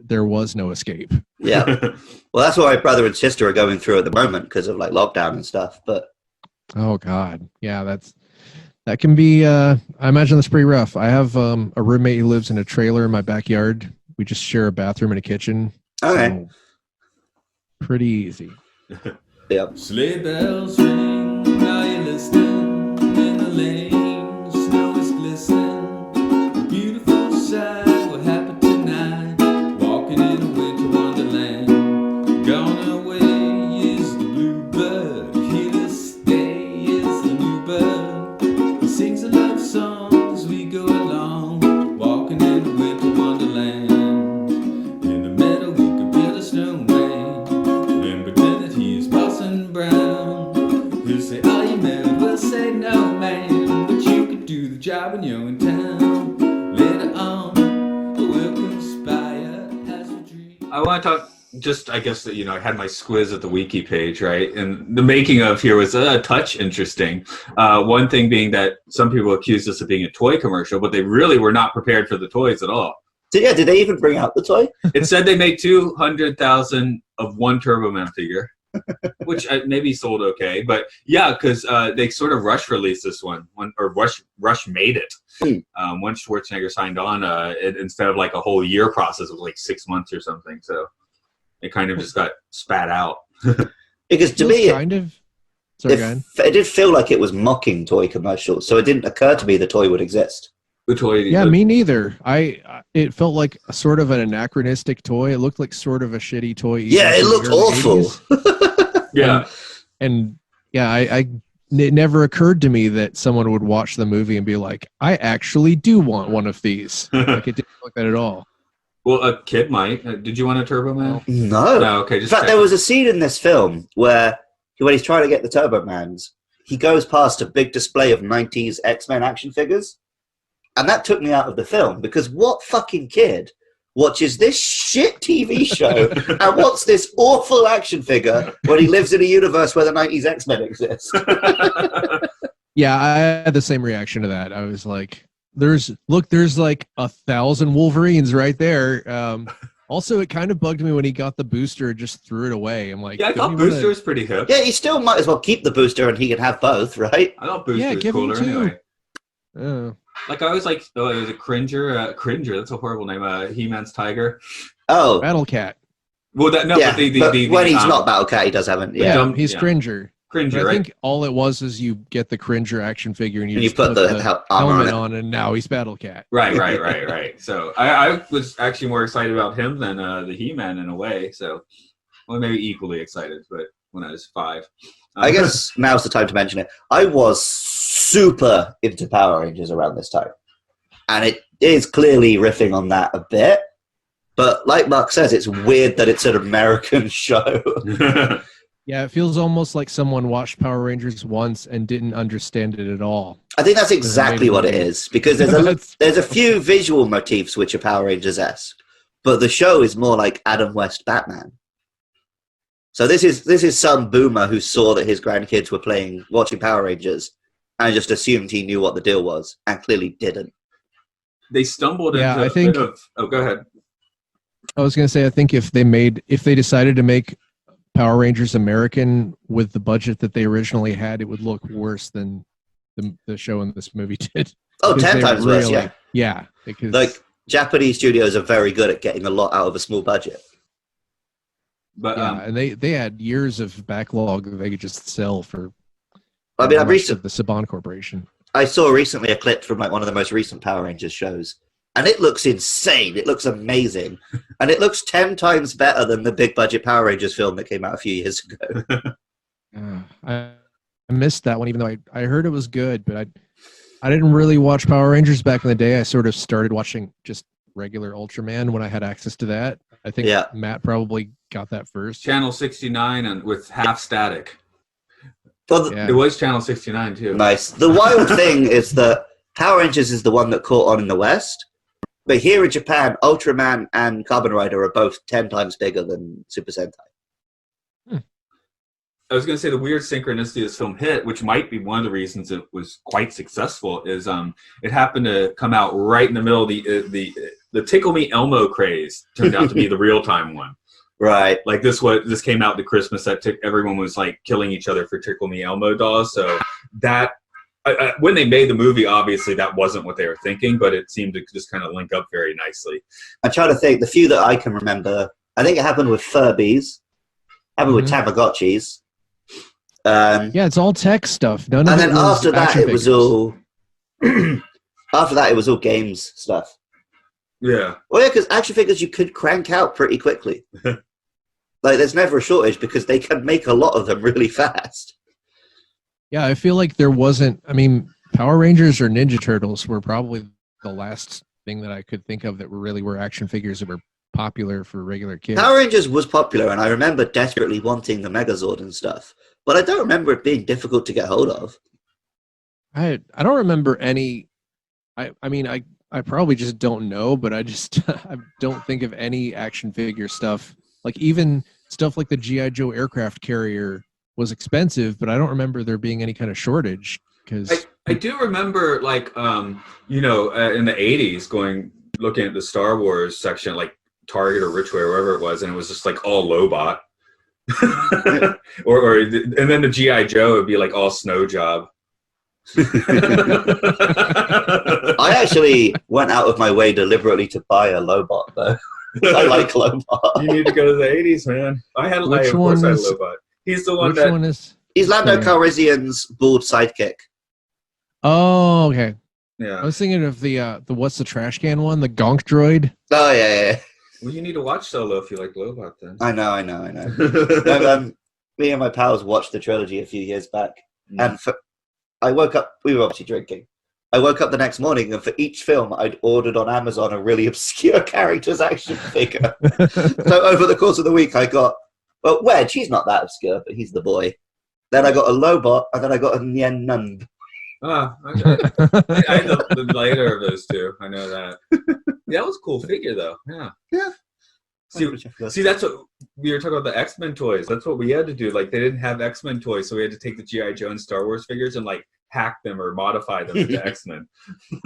there was no escape. Yeah. Well, that's what my brother and sister are going through at the moment because of like lockdown and stuff. But oh, God. Yeah, that can be, I imagine that's pretty rough. I have a roommate who lives in a trailer in my backyard. We just share a bathroom and a kitchen. Okay. So pretty easy. Yeah. Sleigh bells ring, are you listening? In the lane, snow is glistening. A beautiful sight, what happened tonight? Walking in a winter wonderland. Gone away is the bluebird. Here to stay is the new bird. He sings a love song as we go along. Walking in a winter wonderland. In the meadow we could build a snowman. Then pretend that he is Parson Brown. He'll say, are you married? We'll say no, man. But you could do the job when you're in town. Later on, we'll conspire as we dream. I want to talk just, I guess, that, I had my squiz at the wiki page, right? And the making of here was a touch interesting. One thing being that some people accused us of being a toy commercial, but they really were not prepared for the toys at all. So, yeah, did they even bring out the toy? It said they made 200,000 of one Turbo Man figure, which maybe sold okay. But yeah, because they sort of rush released this one, or rush made it. Once Schwarzenegger signed on, instead of like a whole year process, it was like 6 months or something. So it kind of just got spat out. Because to me, it did feel like it was mocking toy commercials, so it didn't occur to me the toy would exist. The toy, yeah, me neither. It felt like a sort of an anachronistic toy. It looked like sort of a shitty toy. Yeah, it looked awful. Yeah, and yeah, it never occurred to me that someone would watch the movie and be like, I actually do want one of these. Like, it didn't look like that at all. Well, a kid might. Did you want a Turbo Man? No. No, okay. In fact, there was a scene in this film where when he's trying to get the Turbo Mans, he goes past a big display of 90s X-Men action figures. And that took me out of the film because what fucking kid watches this shit TV show and wants this awful action figure when he lives in a universe where the 90s X-Men exist. Yeah, I had the same reaction to that. I was like, there's like 1,000 Wolverines right there. Also, it kind of bugged me when he got the booster and just threw it away. I'm like, Yeah, I thought Booster was pretty hip. Yeah, he still might as well keep the booster and he can have both, right? I thought Booster was cooler anyway. Like, I was like, oh, it was a Cringer. Cringer, that's a horrible name. He-Man's tiger. Oh. Battle Cat. Well, that, no, yeah, but when he's not Battle Cat, he does have it. Yeah, he's Cringer. Cringer, I right? think all it was is you get the Cringer action figure and you just put the helmet on, and now he's Battle Cat. Right. So I was actually more excited about him than the He-Man in a way. So, well, maybe equally excited, but when I was 5. I guess now's the time to mention it. I was super into Power Rangers around this time. And it is clearly riffing on that a bit. But like Mark says, it's weird that it's an American show. Yeah, it feels almost like someone watched Power Rangers once and didn't understand it at all. I think that's exactly what it is. Because there's a few visual motifs which are Power Rangers-esque. But the show is more like Adam West Batman. So this is some boomer who saw that his grandkids were watching Power Rangers and just assumed he knew what the deal was and clearly didn't. They stumbled into a bit of... Oh, go ahead. I was going to say, I think if they decided to make Power Rangers American with the budget that they originally had, it would look worse than the show in this movie did. Oh, 10 times worse, yeah. Yeah. Because, like, Japanese studios are very good at getting a lot out of a small budget. But and they had years of backlog that they could just sell for the Saban Corporation. I saw recently a clip from like one of the most recent Power Rangers shows, and it looks insane. It looks amazing. And it looks 10 times better than the big budget Power Rangers film that came out a few years ago. I missed that one, even though I heard it was good, but I didn't really watch Power Rangers back in the day. I sort of started watching just regular Ultraman when I had access to that. I think Matt probably got that first. Channel 69 and with half static. Well, It was Channel 69 too. Nice. The wild thing is that Power Rangers is the one that caught on in the West. But here in Japan, Ultraman and Kamen Rider are both 10 times bigger than Super Sentai. I was going to say the weird synchronicity this film hit, which might be one of the reasons it was quite successful, is it happened to come out right in the middle of the Tickle Me Elmo craze turned out to be the real time one. Right. Like this came out to Christmas that everyone was like killing each other for Tickle Me Elmo dolls. So that when they made the movie, obviously that wasn't what they were thinking, but it seemed to just kind of link up very nicely. I'm trying to think. The few that I can remember, I think it happened with Furbies, happened with Tamagotchis. Yeah, it's all tech stuff. And then after that, it was all. After that, it was all games stuff. Yeah. Well, yeah, because action figures you could crank out pretty quickly. Like, there's never a shortage because they can make a lot of them really fast. Yeah, I feel like there wasn't. I mean, Power Rangers or Ninja Turtles were probably the last thing that I could think of that really were action figures that were popular for regular kids. Power Rangers was popular, and I remember desperately wanting the Megazord and stuff. But I don't remember it being difficult to get hold of. I don't remember any. I mean, I probably just don't know, but I don't think of any action figure stuff. Like even stuff like the G.I. Joe aircraft carrier was expensive, but I don't remember there being any kind of shortage. Because I do remember, like, in the 80s, looking at the Star Wars section, like Target or Ridgeway or wherever it was, and it was just like all Lobot. and then the G.I. Joe would be like all Snow Job. I actually went out of my way deliberately to buy a Lobot, though. I like Lobot. You need to go to the 80s, man. I had a Lobot. He's the one He's Lando Calrissian's bald sidekick. Oh, okay. Yeah. I was thinking of the what's the trash can one? The Gonk droid. Oh, yeah. Well, you need to watch Solo if you like Lobot, then. I know. Me and my pals watched the trilogy a few years back, and I woke up. We were obviously drinking. I woke up the next morning, and for each film, I'd ordered on Amazon a really obscure character's action figure. So over the course of the week, I got Wedge. He's not that obscure, but he's the boy. Then I got a Lobot, and then I got a Nien Nunb. Ah, okay. I know the later of those two. I know that. that was a cool figure, though. Yeah. Yeah. See, that's what we were talking about, the X-Men toys. That's what we had to do. Like, they didn't have X-Men toys, so we had to take the G.I. Joe and Star Wars figures and, like, hack them or modify them into X-Men.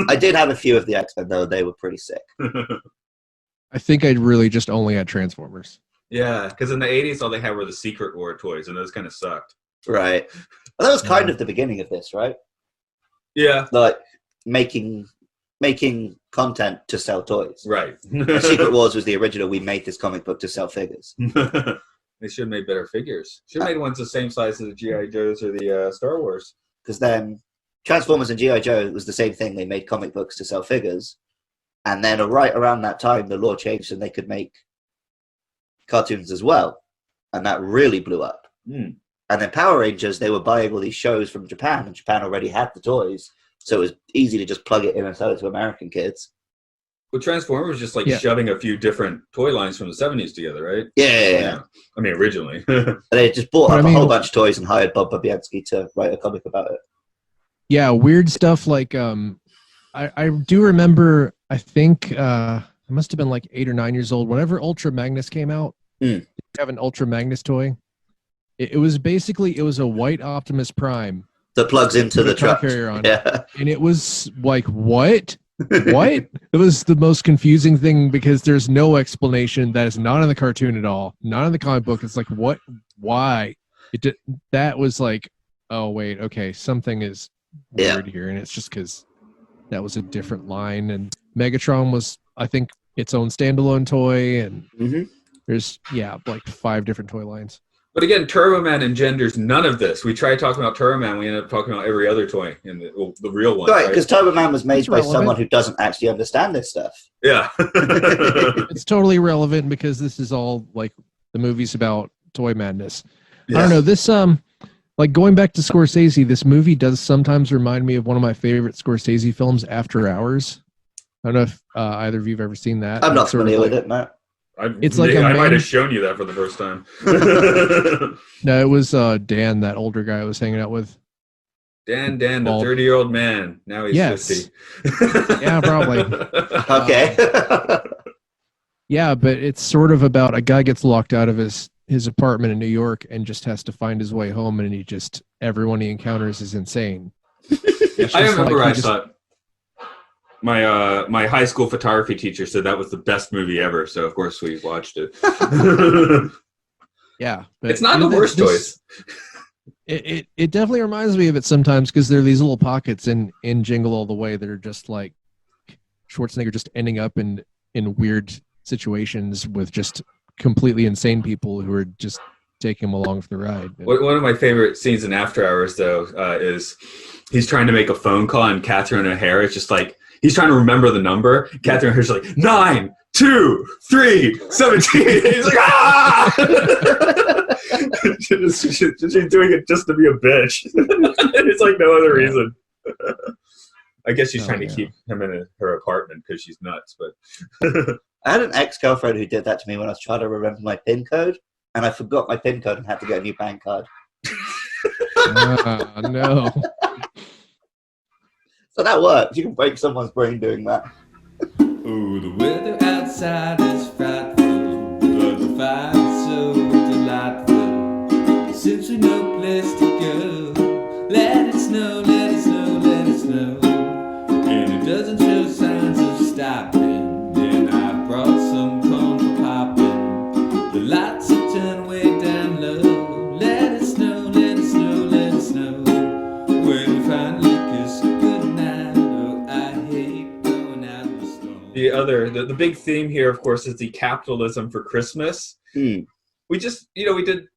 I did have a few of the X-Men, though. They were pretty sick. I think I really just only had Transformers. Yeah, because in the 80s, all they had were the Secret War toys, and those kind of sucked. Right. Well, that was kind of the beginning of this, right? Yeah. Like, making content to sell toys. Right. Secret Wars was the original. We made this comic book to sell figures. They should have made better figures. Should have made ones the same size as the G.I. Joes or the Star Wars. Because then Transformers and G.I. Joe was the same thing. They made comic books to sell figures. And then right around that time, the law changed and they could make cartoons as well. And that really blew up. Mm. And then Power Rangers, they were buying all these shows from Japan, and Japan already had the toys. So it was easy to just plug it in and sell it to American kids. Well, Transformers was just like shoving a few different toy lines from the 70s together, right? Yeah. I mean, originally. They just bought up a whole bunch of toys and hired Bob Babianski to write a comic about it. Yeah, weird stuff like I do remember, I think I must have been like 8 or 9 years old. Whenever Ultra Magnus came out, did you have an Ultra Magnus toy? It was basically, it was a white Optimus Prime. That plugs into the truck. Carrier on Yeah. And it was like, what? What? It was the most confusing thing because there's no explanation. That is not in the cartoon at all. Not in the comic book. It's like, what? Why? That was like, oh, wait, okay, something is weird here. And it's just because that was a different line. And Megatron was, I think, its own standalone toy. And there's, like 5 different toy lines. But again, Turbo Man engenders none of this. We tried talking about Turbo Man. We ended up talking about every other toy in the real one. Right, because Turbo Man was made by someone who doesn't actually understand this stuff. Yeah. It's totally irrelevant because this is all like the movies about toy madness. Yeah. I don't know. This, like going back to Scorsese, this movie does sometimes remind me of one of my favorite Scorsese films, After Hours. I don't know if either of you have ever seen that. I'm not familiar with it, Matt. It's like I might have shown you that for the first time. No, it was Dan, that older guy I was hanging out with. Dan, the 30-year-old man. Now he's 50. Yeah, probably. Okay. Yeah, but it's sort of about a guy gets locked out of his apartment in New York and just has to find his way home, and everyone he encounters is insane. I remember I thought my high school photography teacher said that was the best movie ever, so of course we watched it. Yeah, but it's not the worst choice. It definitely reminds me of it sometimes because there are these little pockets in Jingle All the Way that are just like Schwarzenegger just ending up in weird situations with just completely insane people who are just taking him along for the ride. One of my favorite scenes in After Hours, though, is he's trying to make a phone call, and Catherine O'Hara is just like, he's trying to remember the number. Catherine O'Hara's like, 9, 2, 3, 17. He's like, ah! She's doing it just to be a bitch. It's like no other reason. I guess she's trying to keep him in her apartment because she's nuts. But I had an ex-girlfriend who did that to me when I was trying to remember my PIN code, and I forgot my PIN code and had to get a new bank card. No. So that works. You can break someone's brain doing that. Oh, the weather outside is frightful, but the fire is so delightful. Since we no place to go, let it snow, let it snow, let it snow. And it doesn't show signs of stopping. Then I brought some corn for popping. The lights have turned way down low. Let it snow, let it snow, let it snow. When we finally kiss goodnight, oh, I hate going out in the snow. The big theme here, of course, is the capitalism for Christmas. We just, we did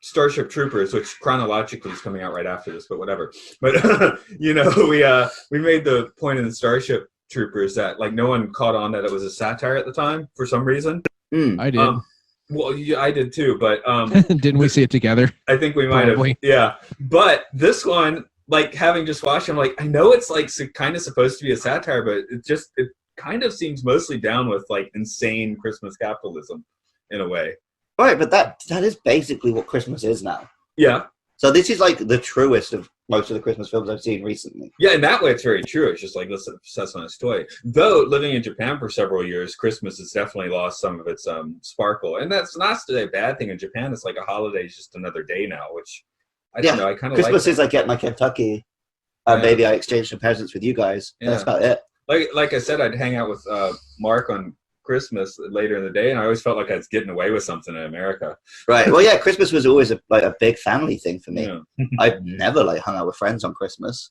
Starship Troopers, which chronologically is coming out right after this, but whatever. But, we made the point in the Starship Troopers that, like, no one caught on that it was a satire at the time for some reason. I did. Well, I did too, but... Didn't we see it together? I think we might have. Yeah. But this one, like, having just watched it, I'm like, I know it's, like, kind of supposed to be a satire, but it kind of seems mostly down with, like, insane Christmas capitalism in a way. Right, but that is basically what Christmas is now. Yeah. So this is like the truest of most of the Christmas films I've seen recently. Yeah, in that way, it's very true. It's just like, let's obsess on this toy. Though, living in Japan for several years, Christmas has definitely lost some of its sparkle. And that's not a bad thing. In Japan, it's like a holiday is just another day now, which, I don't know, I kind of like Christmas is I get my Kentucky, and maybe I exchange some presents with you guys. Yeah. That's about it. Like I said, I'd hang out with Mark on Christmas later in the day, and I always felt like I was getting away with something in America. Right. Well, yeah, Christmas was always a big family thing for me. Yeah. I've never hung out with friends on Christmas.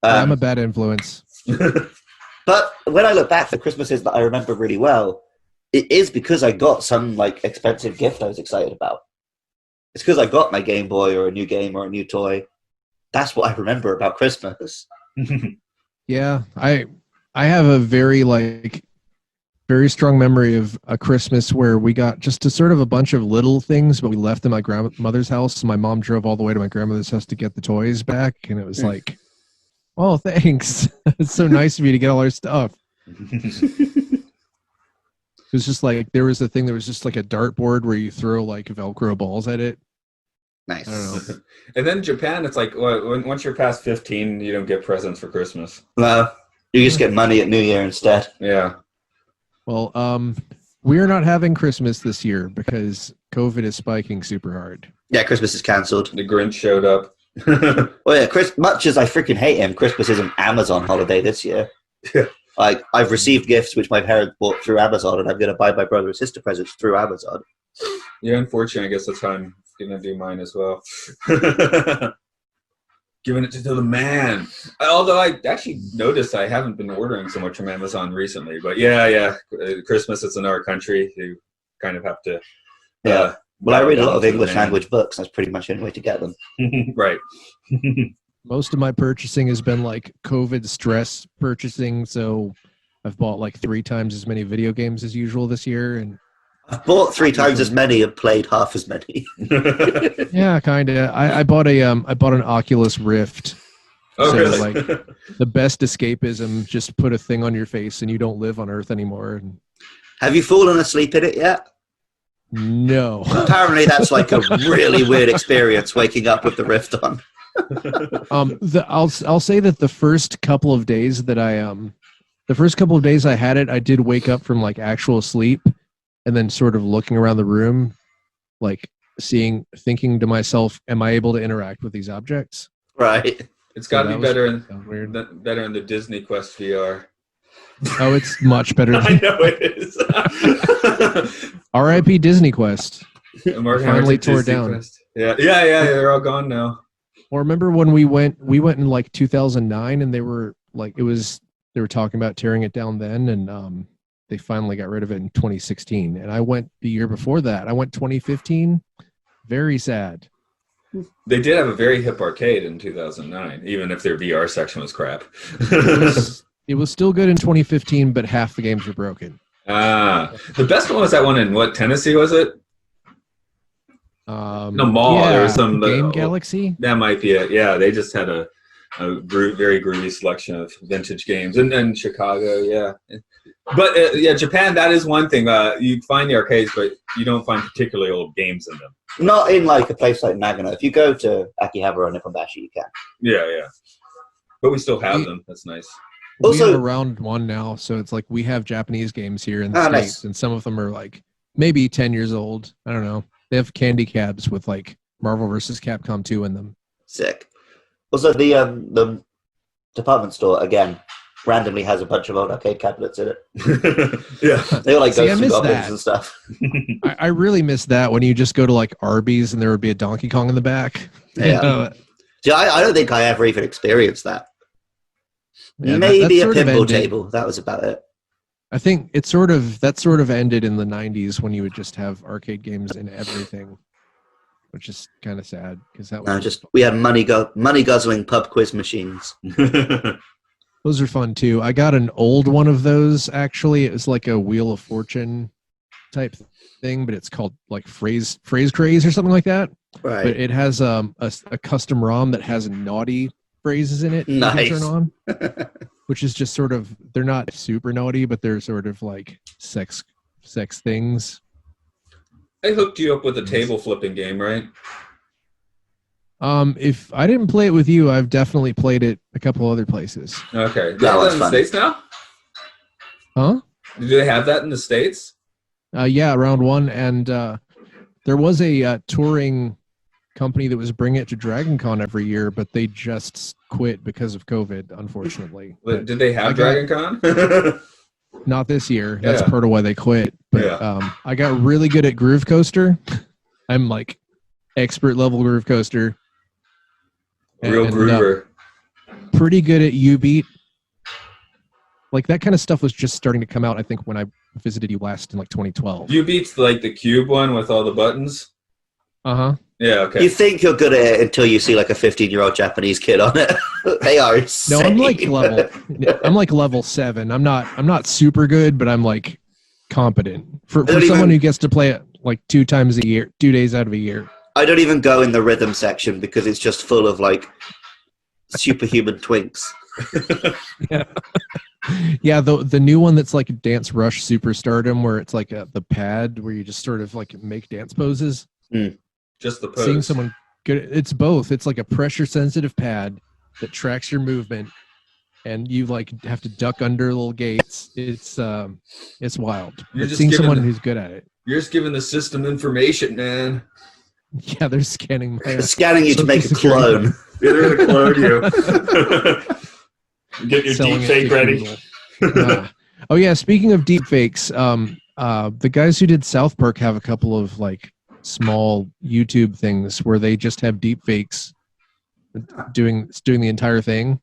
I'm a bad influence. But when I look back, the Christmases that I remember really well, it is because I got some expensive gift I was excited about. It's because I got my Game Boy or a new game or a new toy. That's what I remember about Christmas. Yeah, I have a very strong memory of a Christmas where we got just a sort of a bunch of little things, but we left in my grandmother's house. And my mom drove all the way to my grandmother's house to get the toys back. And it was like, oh, thanks. It's so nice of you to get all our stuff. It was just like, there was a thing that was just like a dartboard where you throw Velcro balls at it. Nice. I don't know. And then Japan, it's like, once you're past 15, you don't get presents for Christmas. No, you just get money at New Year instead. Yeah. Well, we're not having Christmas this year because COVID is spiking super hard. Yeah, Christmas is cancelled. The Grinch showed up. Well, yeah, much as I freaking hate him, Christmas is an Amazon holiday this year. Yeah. I've received gifts which my parents bought through Amazon, and I'm going to buy my brother and sister presents through Amazon. Yeah, unfortunately, I guess that's how I'm going to do mine as well. Giving it to the man. Although I actually noticed I haven't been ordering so much from Amazon recently. But yeah. Christmas, it's in our country. You kind of have to. Yeah. Well, I read a lot of English language books. That's pretty much the only way to get them. Right. Most of my purchasing has been COVID stress purchasing. So I've bought 3 times as many video games as usual this year. And I've bought 3 times as many and played half as many. Yeah, kind of. I bought an Oculus Rift. Oh, so, really? The best escapism, just put a thing on your face and you don't live on Earth anymore. Have you fallen asleep in it yet? No. Apparently that's a really weird experience, waking up with the Rift on. I'll say that the first couple of days I had it, I did wake up from actual sleep. And then sort of looking around the room, thinking to myself, am I able to interact with these objects? Right. It's got to be better in the Disney Quest VR. Oh, it's much better. I know it is. R.I.P. Disney Quest. Finally tore down. Quest. Yeah, they're all gone now. Well, remember when we went in 2009 and they were talking about tearing it down then, and they finally got rid of it in 2016. And I went the year before that. I went 2015. Very sad. They did have a very hip arcade in 2009, even if their VR section was crap. It was still good in 2015, but half the games were broken. The best one was that one in Tennessee, was it? No, mall. Yeah, there was some Game Galaxy. That might be it. Yeah, they just had a very groovy selection of vintage games, and then Chicago. Yeah. But Japan, that is one thing. You find the arcades, but you don't find particularly old games in them. Not in a place like Nagano. If you go to Akihabara or Nipponbashi, you can. Yeah. But we still have them. That's nice. Also, we have around one now, so it's we have Japanese games here in the States, nice. And some of them are maybe 10 years old. I don't know. They have candy cabs with Marvel vs. Capcom 2 in them. Sick. Also, the department store again randomly has a bunch of old arcade cabinets in it. Yeah, they were Ghosts and Goblins and stuff. I really miss that when you just go to Arby's and there would be a Donkey Kong in the back. Yeah. See, I don't think I ever even experienced that. Yeah, maybe a pinball table. That was about it. I think that sort of ended in the 90s when you would just have arcade games in everything, which is kind of sad because that was we had money guzzling pub quiz machines. Those are fun too. I got an old one of those actually. It was like a Wheel of Fortune type thing, but it's called Phrase Craze or something like that. Right. But it has a custom ROM that has naughty phrases in it. Nice. You can turn on, which is just sort of, they're not super naughty, but they're sort of sex things. I hooked you up with a table flipping game, right? If I didn't play it with you, I've definitely played it a couple other places. Okay. Do they That have was that in the fun. States now? Huh? Do they have that in the States? Yeah, round one, and there was a touring company that was bringing it to Dragon Con every year, but they just quit because of COVID, unfortunately. But Did they have I got- Dragon Con? not this year. That's Yeah. part of why they quit. But Yeah. I got really good at Groove Coaster. I'm like expert level Groove Coaster. Real And, groover. pretty good at U-Beat. Like that kind of stuff was just starting to come out, I think, when I visited you last in like 2012. You beats like the cube one with all the buttons? Uh-huh. Yeah, okay. You think you're good at it until you see like a 15-year-old Japanese kid on it. They are No, insane. I'm like level 7. I'm not super good, but I'm like competent. For don't someone even- who gets to play it like 2 times a year, 2 days out of a year. I don't even go in the rhythm section because it's just full of like superhuman twinks. Yeah, the new one that's like Dance Rush Superstardom, where it's like the pad where you just sort of like make dance poses. Just the pose. Seeing someone good, it's both. It's like a pressure sensitive pad that tracks your movement, and you like have to duck under little gates. It's wild. You're But just seeing giving someone the- who's good at it. You're just giving the system information, man. Yeah, they're scanning my. Scanning you to make a Social Security. clone. Yeah, they're gonna clone you. Get your selling deep it fake to ready. Google. Oh yeah, speaking of deep fakes, the guys who did South Park have a couple of like small YouTube things where they just have deep fakes doing the entire thing.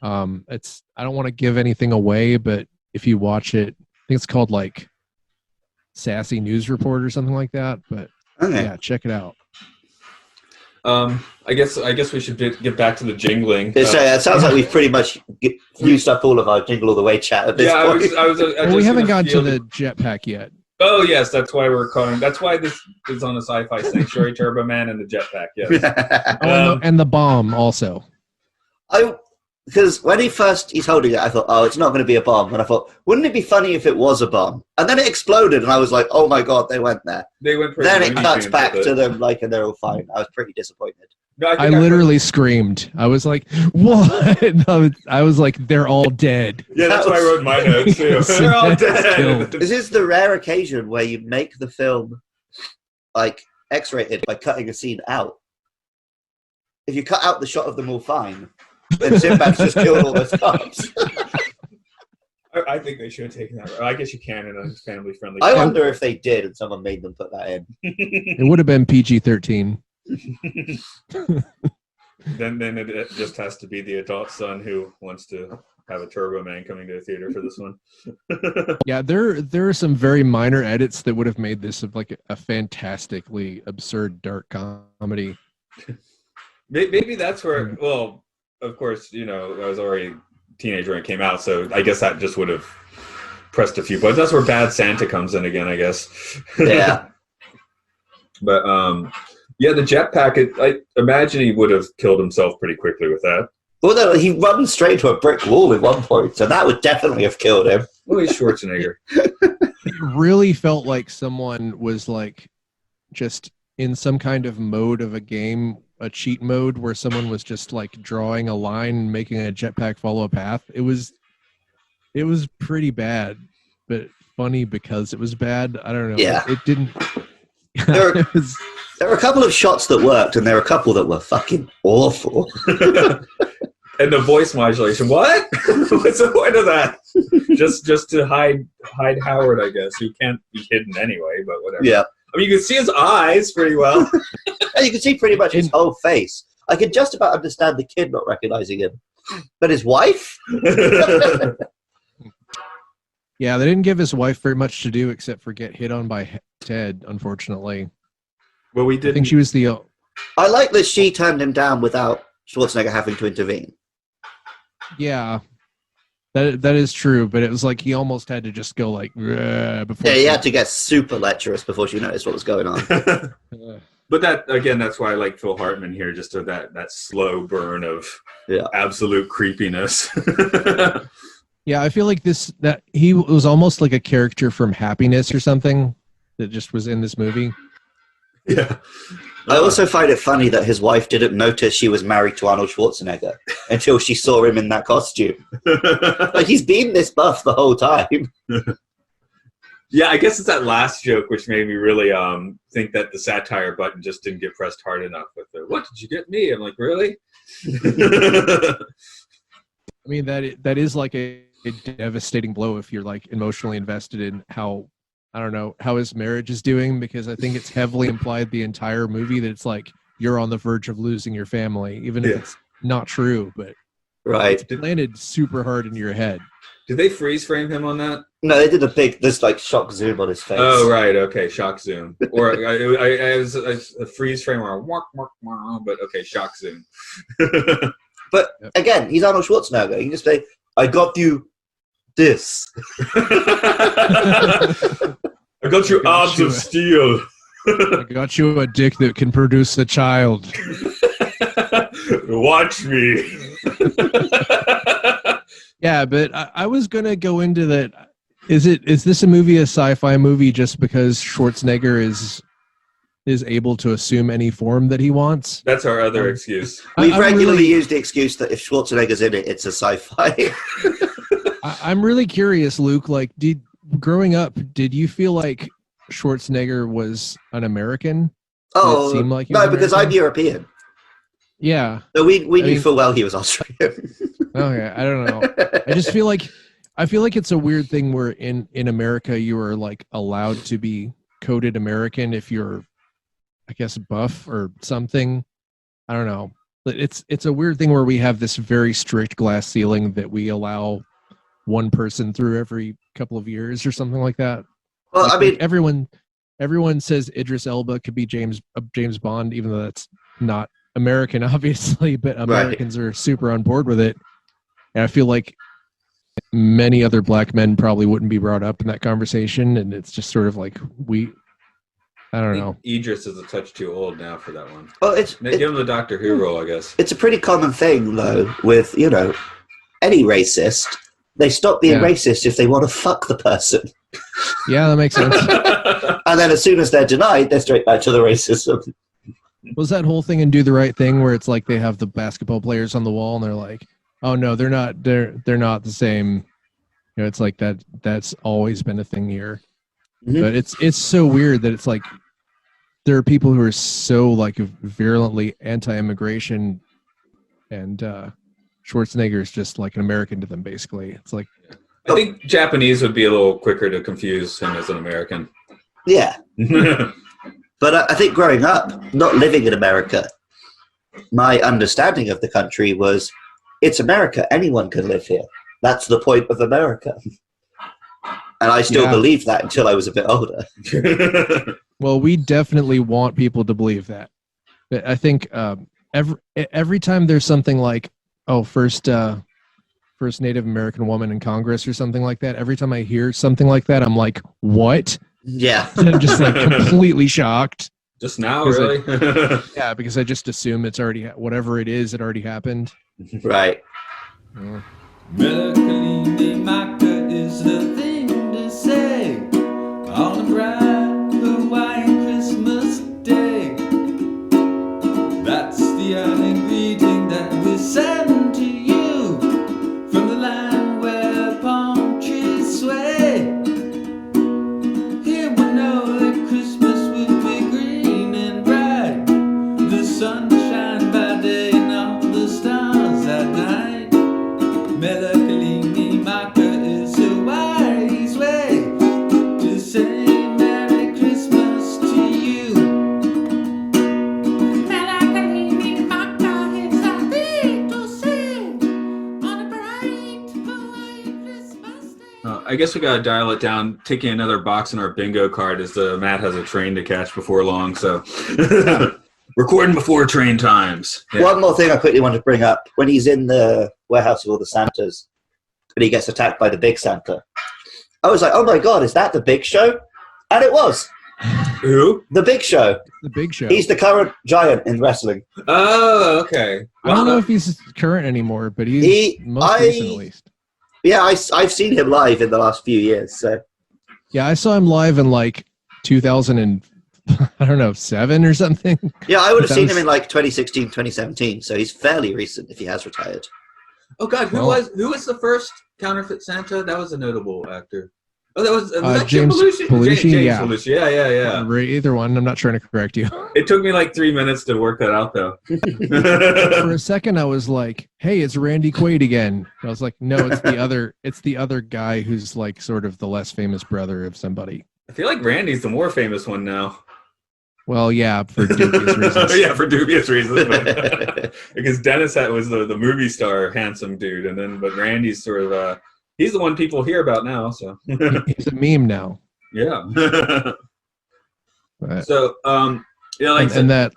It's I don't want to give anything away, but if you watch it, I think it's called like Sassy News Report or something like that. But Okay. yeah, check it out. I guess we should get back to the jingling. It sounds like we've pretty much used up all of our Jingle All the Way chat at this Yeah, point. I was Well, we haven't gotten to the jetpack yet. Oh yes, that's why we're calling. That's why this is on the Sci-Fi Sanctuary, Turbo Man, and the jetpack. Yes. And the bomb also. Because when he's holding it, I thought, oh, it's not going to be a bomb. And I thought, wouldn't it be funny if it was a bomb? And then it exploded, and I was like, oh my god, they went there. They went. pretty Then it Looney cuts Tunes back with to it. them, like, and they're all fine. I was pretty disappointed. No, I think heard- literally screamed. I was like, "What?" I was like, "They're all dead." Yeah, that's why I wrote my notes too. They're all dead. This is the rare occasion where you make the film, like, X-rated by cutting a scene out. If you cut out the shot of them all fine, then Sinbad's just killed all those cops. I think they should have taken that. I guess you can in a family-friendly. I wonder if they did and someone made them put that in. It would have been PG-13. then it just has to be the adult son who wants to have a Turbo Man coming to a theater for this one. Yeah, there are some very minor edits that would have made this like a fantastically absurd dark comedy. Maybe that's where. Well, of course, I was already a teenager when it came out, so I guess that just would have pressed a few buttons. That's where Bad Santa comes in again, I guess. Yeah. But yeah, the jetpack. I imagine he would have killed himself pretty quickly with that. Well, no, he runs straight to a brick wall at one point, so that would definitely have killed him. Well, he's Schwarzenegger. It really felt like someone was like just in some kind of mode of a game, a cheat mode where someone was just like drawing a line and making a jetpack follow a path. It was pretty bad, but funny because it was bad. I don't know. Yeah. It didn't. There It was- There were a couple of shots that worked, and there were a couple that were fucking awful. And the voice modulation. What? What's the point of that? Just to hide Howard, I guess, who can't be hidden anyway. But whatever. Yeah. I mean, you can see his eyes pretty well. And you can see pretty much his whole face. I could just about understand the kid not recognizing him. But his wife? Yeah, they didn't give his wife very much to do except for get hit on by Ted, unfortunately. Well, we I did. think she was the. I like that she turned him down without Schwarzenegger having to intervene. Yeah, that is true, but it was like he almost had to just go like before. Yeah, he had to get super lecherous before she noticed what was going on. But that's why I like Phil Hartman here, just to that slow burn of absolute creepiness. Yeah, I feel like that he was almost like a character from Happiness or something that just was in this movie. Yeah. I also find it funny that his wife didn't notice she was married to Arnold Schwarzenegger until she saw him in that costume. Like, he's been this buff the whole time. Yeah, I guess it's that last joke which made me really think that the satire button just didn't get pressed hard enough with the, what did you get me? I'm like, really? I mean, that is like a devastating blow if you're like emotionally invested in how, I don't know, how his marriage is doing, because I think it's heavily implied the entire movie that it's like you're on the verge of losing your family, even if it's not true, but Right. it's landed super hard in your head. Did they freeze frame him on that? No, they did this like shock zoom on his face. Oh, right. Okay, shock zoom. Or I was a freeze frame or a walk, but okay, shock zoom. But again, he's Arnold Schwarzenegger. You can just say, I got you this. I got you arms of steel. I got you a dick that can produce a child. Watch me. Yeah, but I was gonna go into that. Is this a movie, a sci-fi movie, just because Schwarzenegger is able to assume any form that he wants? That's our other excuse. We've regularly used the excuse that if Schwarzenegger's in it, it's a sci-fi. I'm really curious, Luke. Like, growing up, did you feel like Schwarzenegger was an American? Oh, Did it seem like he no, was because American? I'm European. Yeah. So we knew full well he was Australian. Okay, I don't know. I just feel like it's a weird thing where in America you are like allowed to be coded American if you're, I guess, buff or something. I don't know. But it's a weird thing where we have this very strict glass ceiling that we allow one person through every couple of years or something like that. Well, Like, I mean, everyone says Idris Elba could be James Bond, even though that's not American, obviously, but Americans are super on board with it. And I feel like many other black men probably wouldn't be brought up in that conversation, and it's just sort of like I don't know. Idris is a touch too old now for that one. well, Give him the Doctor Who role, I guess. it's a pretty common thing, though, with, any racist. They stop being racist if they want to fuck the person. Yeah, that makes sense. And then as soon as they're denied, they're straight back to the racism. Was that whole thing in Do the Right Thing where it's like they have the basketball players on the wall and they're like, oh no, they're not the same. It's like that's always been a thing here. Mm-hmm. But it's so weird that it's like there are people who are so like virulently anti-immigration, and Schwarzenegger is just like an American to them, basically. It's like, I think Japanese would be a little quicker to confuse him as an American. Yeah. But I think growing up, not living in America, my understanding of the country was, it's America. Anyone can live here. That's the point of America. And I still believe that until I was a bit older. well, we definitely want people to believe that. But I think every time there's something like, first Native American woman in Congress or something like that, every time I hear something like that, I'm like, what? Yeah. I'm just like completely shocked. Just now, really? Yeah, because I just assume it's already, whatever it is, it already happened. Right. Yeah. Melancholy Maca is the thing to say on a bright Hawaiian Christmas day. That's the island greeting that we send to you from the land where palm trees sway. Here we know that Christmas will be green and bright, the sun shine by day and all the stars at night. Melancholy Maca is a wise way to say Merry Christmas to you. Melancholy Maca is a thing to say on a bright Hawaiian Christmas day. I guess we gotta dial it down. Taking another box in our bingo card as Matt has a train to catch before long. So recording before train times. Yeah. One more thing I quickly want to bring up. When he's in the warehouse of all the Santas and he gets attacked by the big Santa, I was like, oh my God, is that the Big Show? And it was. Who? The Big Show. The Big Show. He's the current giant in wrestling. Oh, okay. I don't know if he's current anymore, but he's most recent at least. Yeah, I've seen him live in the last few years. So Yeah, I saw him live in like 2005 I don't know, 7 or something. Yeah, I would have That seen was- him in like 2016, 2017, so he's fairly recent if he has retired. Oh God, who Well- was the first counterfeit Santa? That was a notable actor. Oh, that was that James Belushi, James yeah. Belushi. Yeah. Either one. I'm not trying to correct you. It took me like 3 minutes to work that out, though. For a second, I was like, "Hey, it's Randy Quaid again." I was like, "No, it's the other. It's the other guy who's like sort of the less famous brother of somebody." I feel like Randy's the more famous one now. Well, yeah, for dubious reasons. Yeah, for dubious reasons. But because Dennis was the movie star, handsome dude, and then but Randy's sort of he's the one people hear about now. So He's a meme now. yeah. But- So yeah, like I said, and that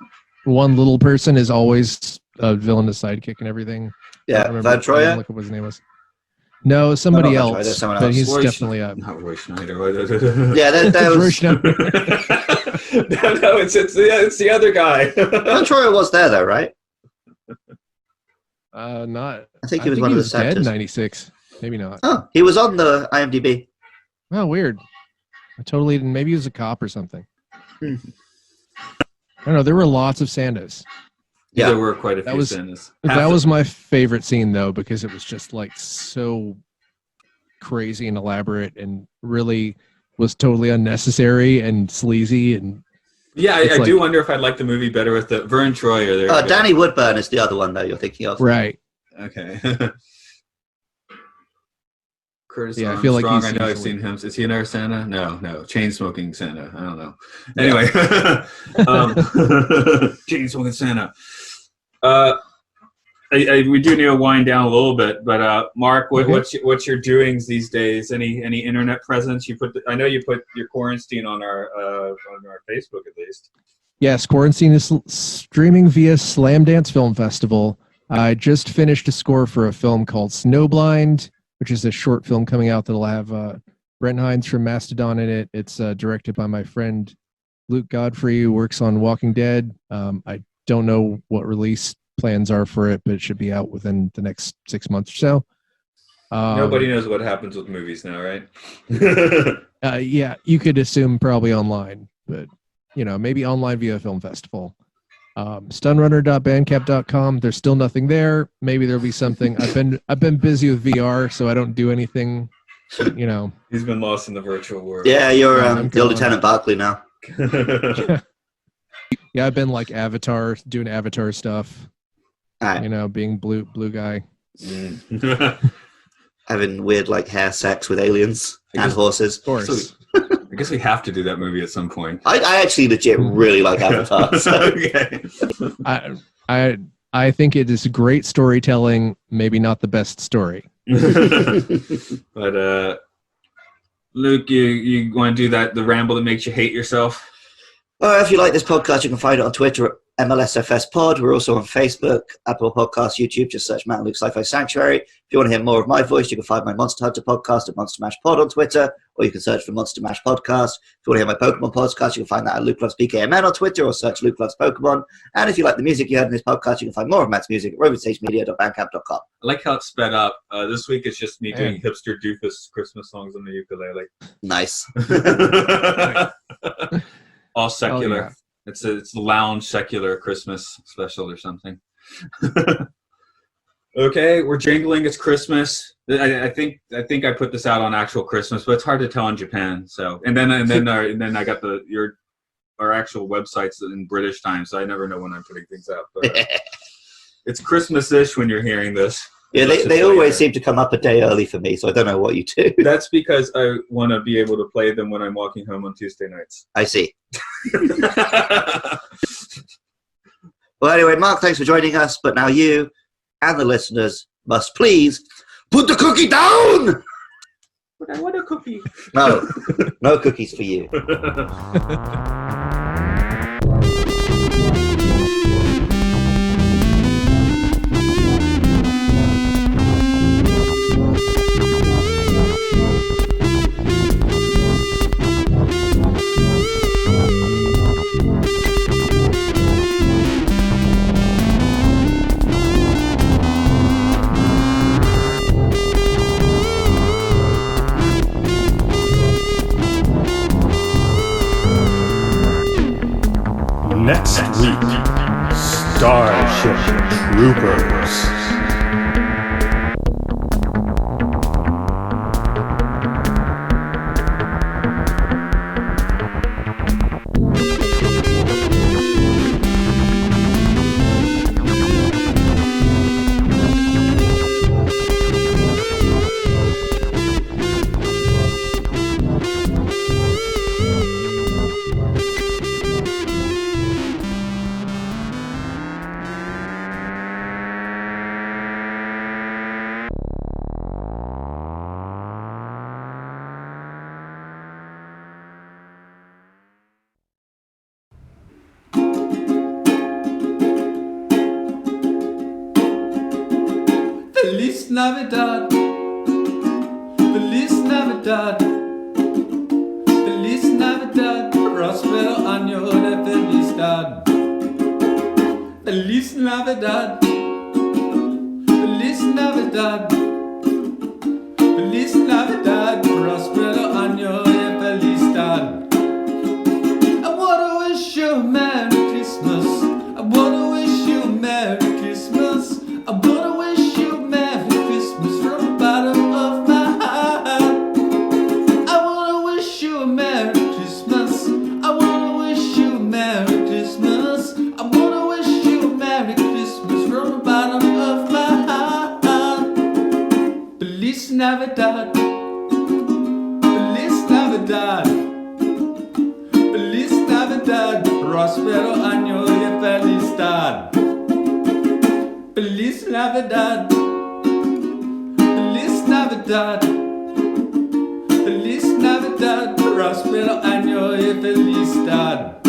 one little person is always a villainous sidekick and everything. I Yeah, don't remember- Van I didn't Troyer? look up what his name was. No, somebody No, not Van Troyer, else. there's someone But else. he's Roy definitely a. not Roy Schneider. Yeah, that Roy was... Schneider. No, it's the other guy. Van Troyer was there, though, right? Not. I think he was one of the dead in Santas. '96. Maybe not. Oh, he was on the IMDb. Oh, weird. I totally didn't. Maybe he was a cop or something. Hmm. I don't know. There were lots of Santas. Yeah. There were quite a That few was- Santas. That was my favorite scene, though, because it was just like so crazy and elaborate and really was totally unnecessary and sleazy. And Yeah, It's I like- do wonder if I'd like the movie better with the Vern Troyer. There. you go. Danny Woodburn is the other one, though, you're thinking of. right. Okay. Curtis Yeah, I feel like Armstrong, he's I know I've easily- seen him. Is he another Santa? No. Chain smoking Santa. I don't know. Anyway, chain smoking Santa. We do need to wind down a little bit, but Mark, what's your doings these days? Any internet presence? I know you put your Quaranstein on our Facebook at least. Yes, Quaranstein is streaming via Slam Dance Film Festival. I just finished a score for a film called Snowblind, which is a short film coming out that'll have Brent Hines from Mastodon in it. It's directed by my friend Luke Godfrey, who works on Walking Dead. I don't know what release plans are for it, but it should be out within the next 6 months or so. Nobody knows what happens with movies now, right? Yeah, you could assume probably online, but maybe online via film festival. Stunrunner.bandcamp.com. There's still nothing there. Maybe there'll be something. I've been busy with VR, so I don't do anything. He's been lost in the virtual world. Yeah, you're I'm the going. Lieutenant Barkley now. Yeah, I've been like Avatar, doing Avatar stuff. All right. Being blue guy. Having weird, hair sex with aliens and horses. Of course. I guess we have to do that movie at some point. I actually legit really like Avatar. So. Okay. I think it is great storytelling. Maybe not the best story. But Luke, you want to do the ramble that makes you hate yourself? If you like this podcast, you can find it on Twitter at MLSFS Pod. We're also on Facebook, Apple Podcasts, YouTube. Just search Matt and Luke Sci-Fi Sanctuary. If you want to hear more of my voice, you can find my Monster Hunter podcast at Monster Mash Pod on Twitter, or you can search for Monster Mash Podcast. If you want to hear my Pokemon podcast, you can find that at Luke Loves PKMN on Twitter, or search Luke Loves Pokemon. And if you like the music you heard in this podcast, you can find more of Matt's music at robotagemedia.bandcamp.com. I like how it's sped up. This week it's just me doing Man. hipster doofus Christmas songs on the ukulele. Nice. All secular. yeah. It's the lounge secular Christmas special or something. Okay, we're jingling. It's Christmas. I think I put this out on actual Christmas, but it's hard to tell in Japan. So and then I got our actual websites in British time, so I never know when I'm putting things out. But it's Christmas-ish when you're hearing this. Yeah, Let's just they wait always there. seem to come up a day early for me, so I don't know what you do. That's because I want to be able to play them when I'm walking home on Tuesday nights. I see. Well, anyway, Mark, thanks for joining us. But now you and the listeners must please put the cookie down. But I want a cookie. No, no cookies for you. Next week, Starship Troopers. Feliz Navidad, Feliz Navidad, Feliz Navidad, Prospero Año de Felicidad. Feliz Navidad, Feliz Navidad, Feliz Navidad, Prospero Año de Felicidad. I wanna wish you a Merry Christmas. I wanna wish you a Merry Christmas. I wanna wish you a Merry Christmas from the bottom of my heart. I wanna wish you a Merry Christmas. I wanna wish you a Merry Christmas. I wanna wish you a Merry Christmas from the bottom of my heart. Feliz Navidad, Feliz Navidad, Feliz Navidad, Prospero Año de Felicidad. Feliz Navidad, Feliz Navidad, Feliz Navidad, Prospero Año de Felicidad.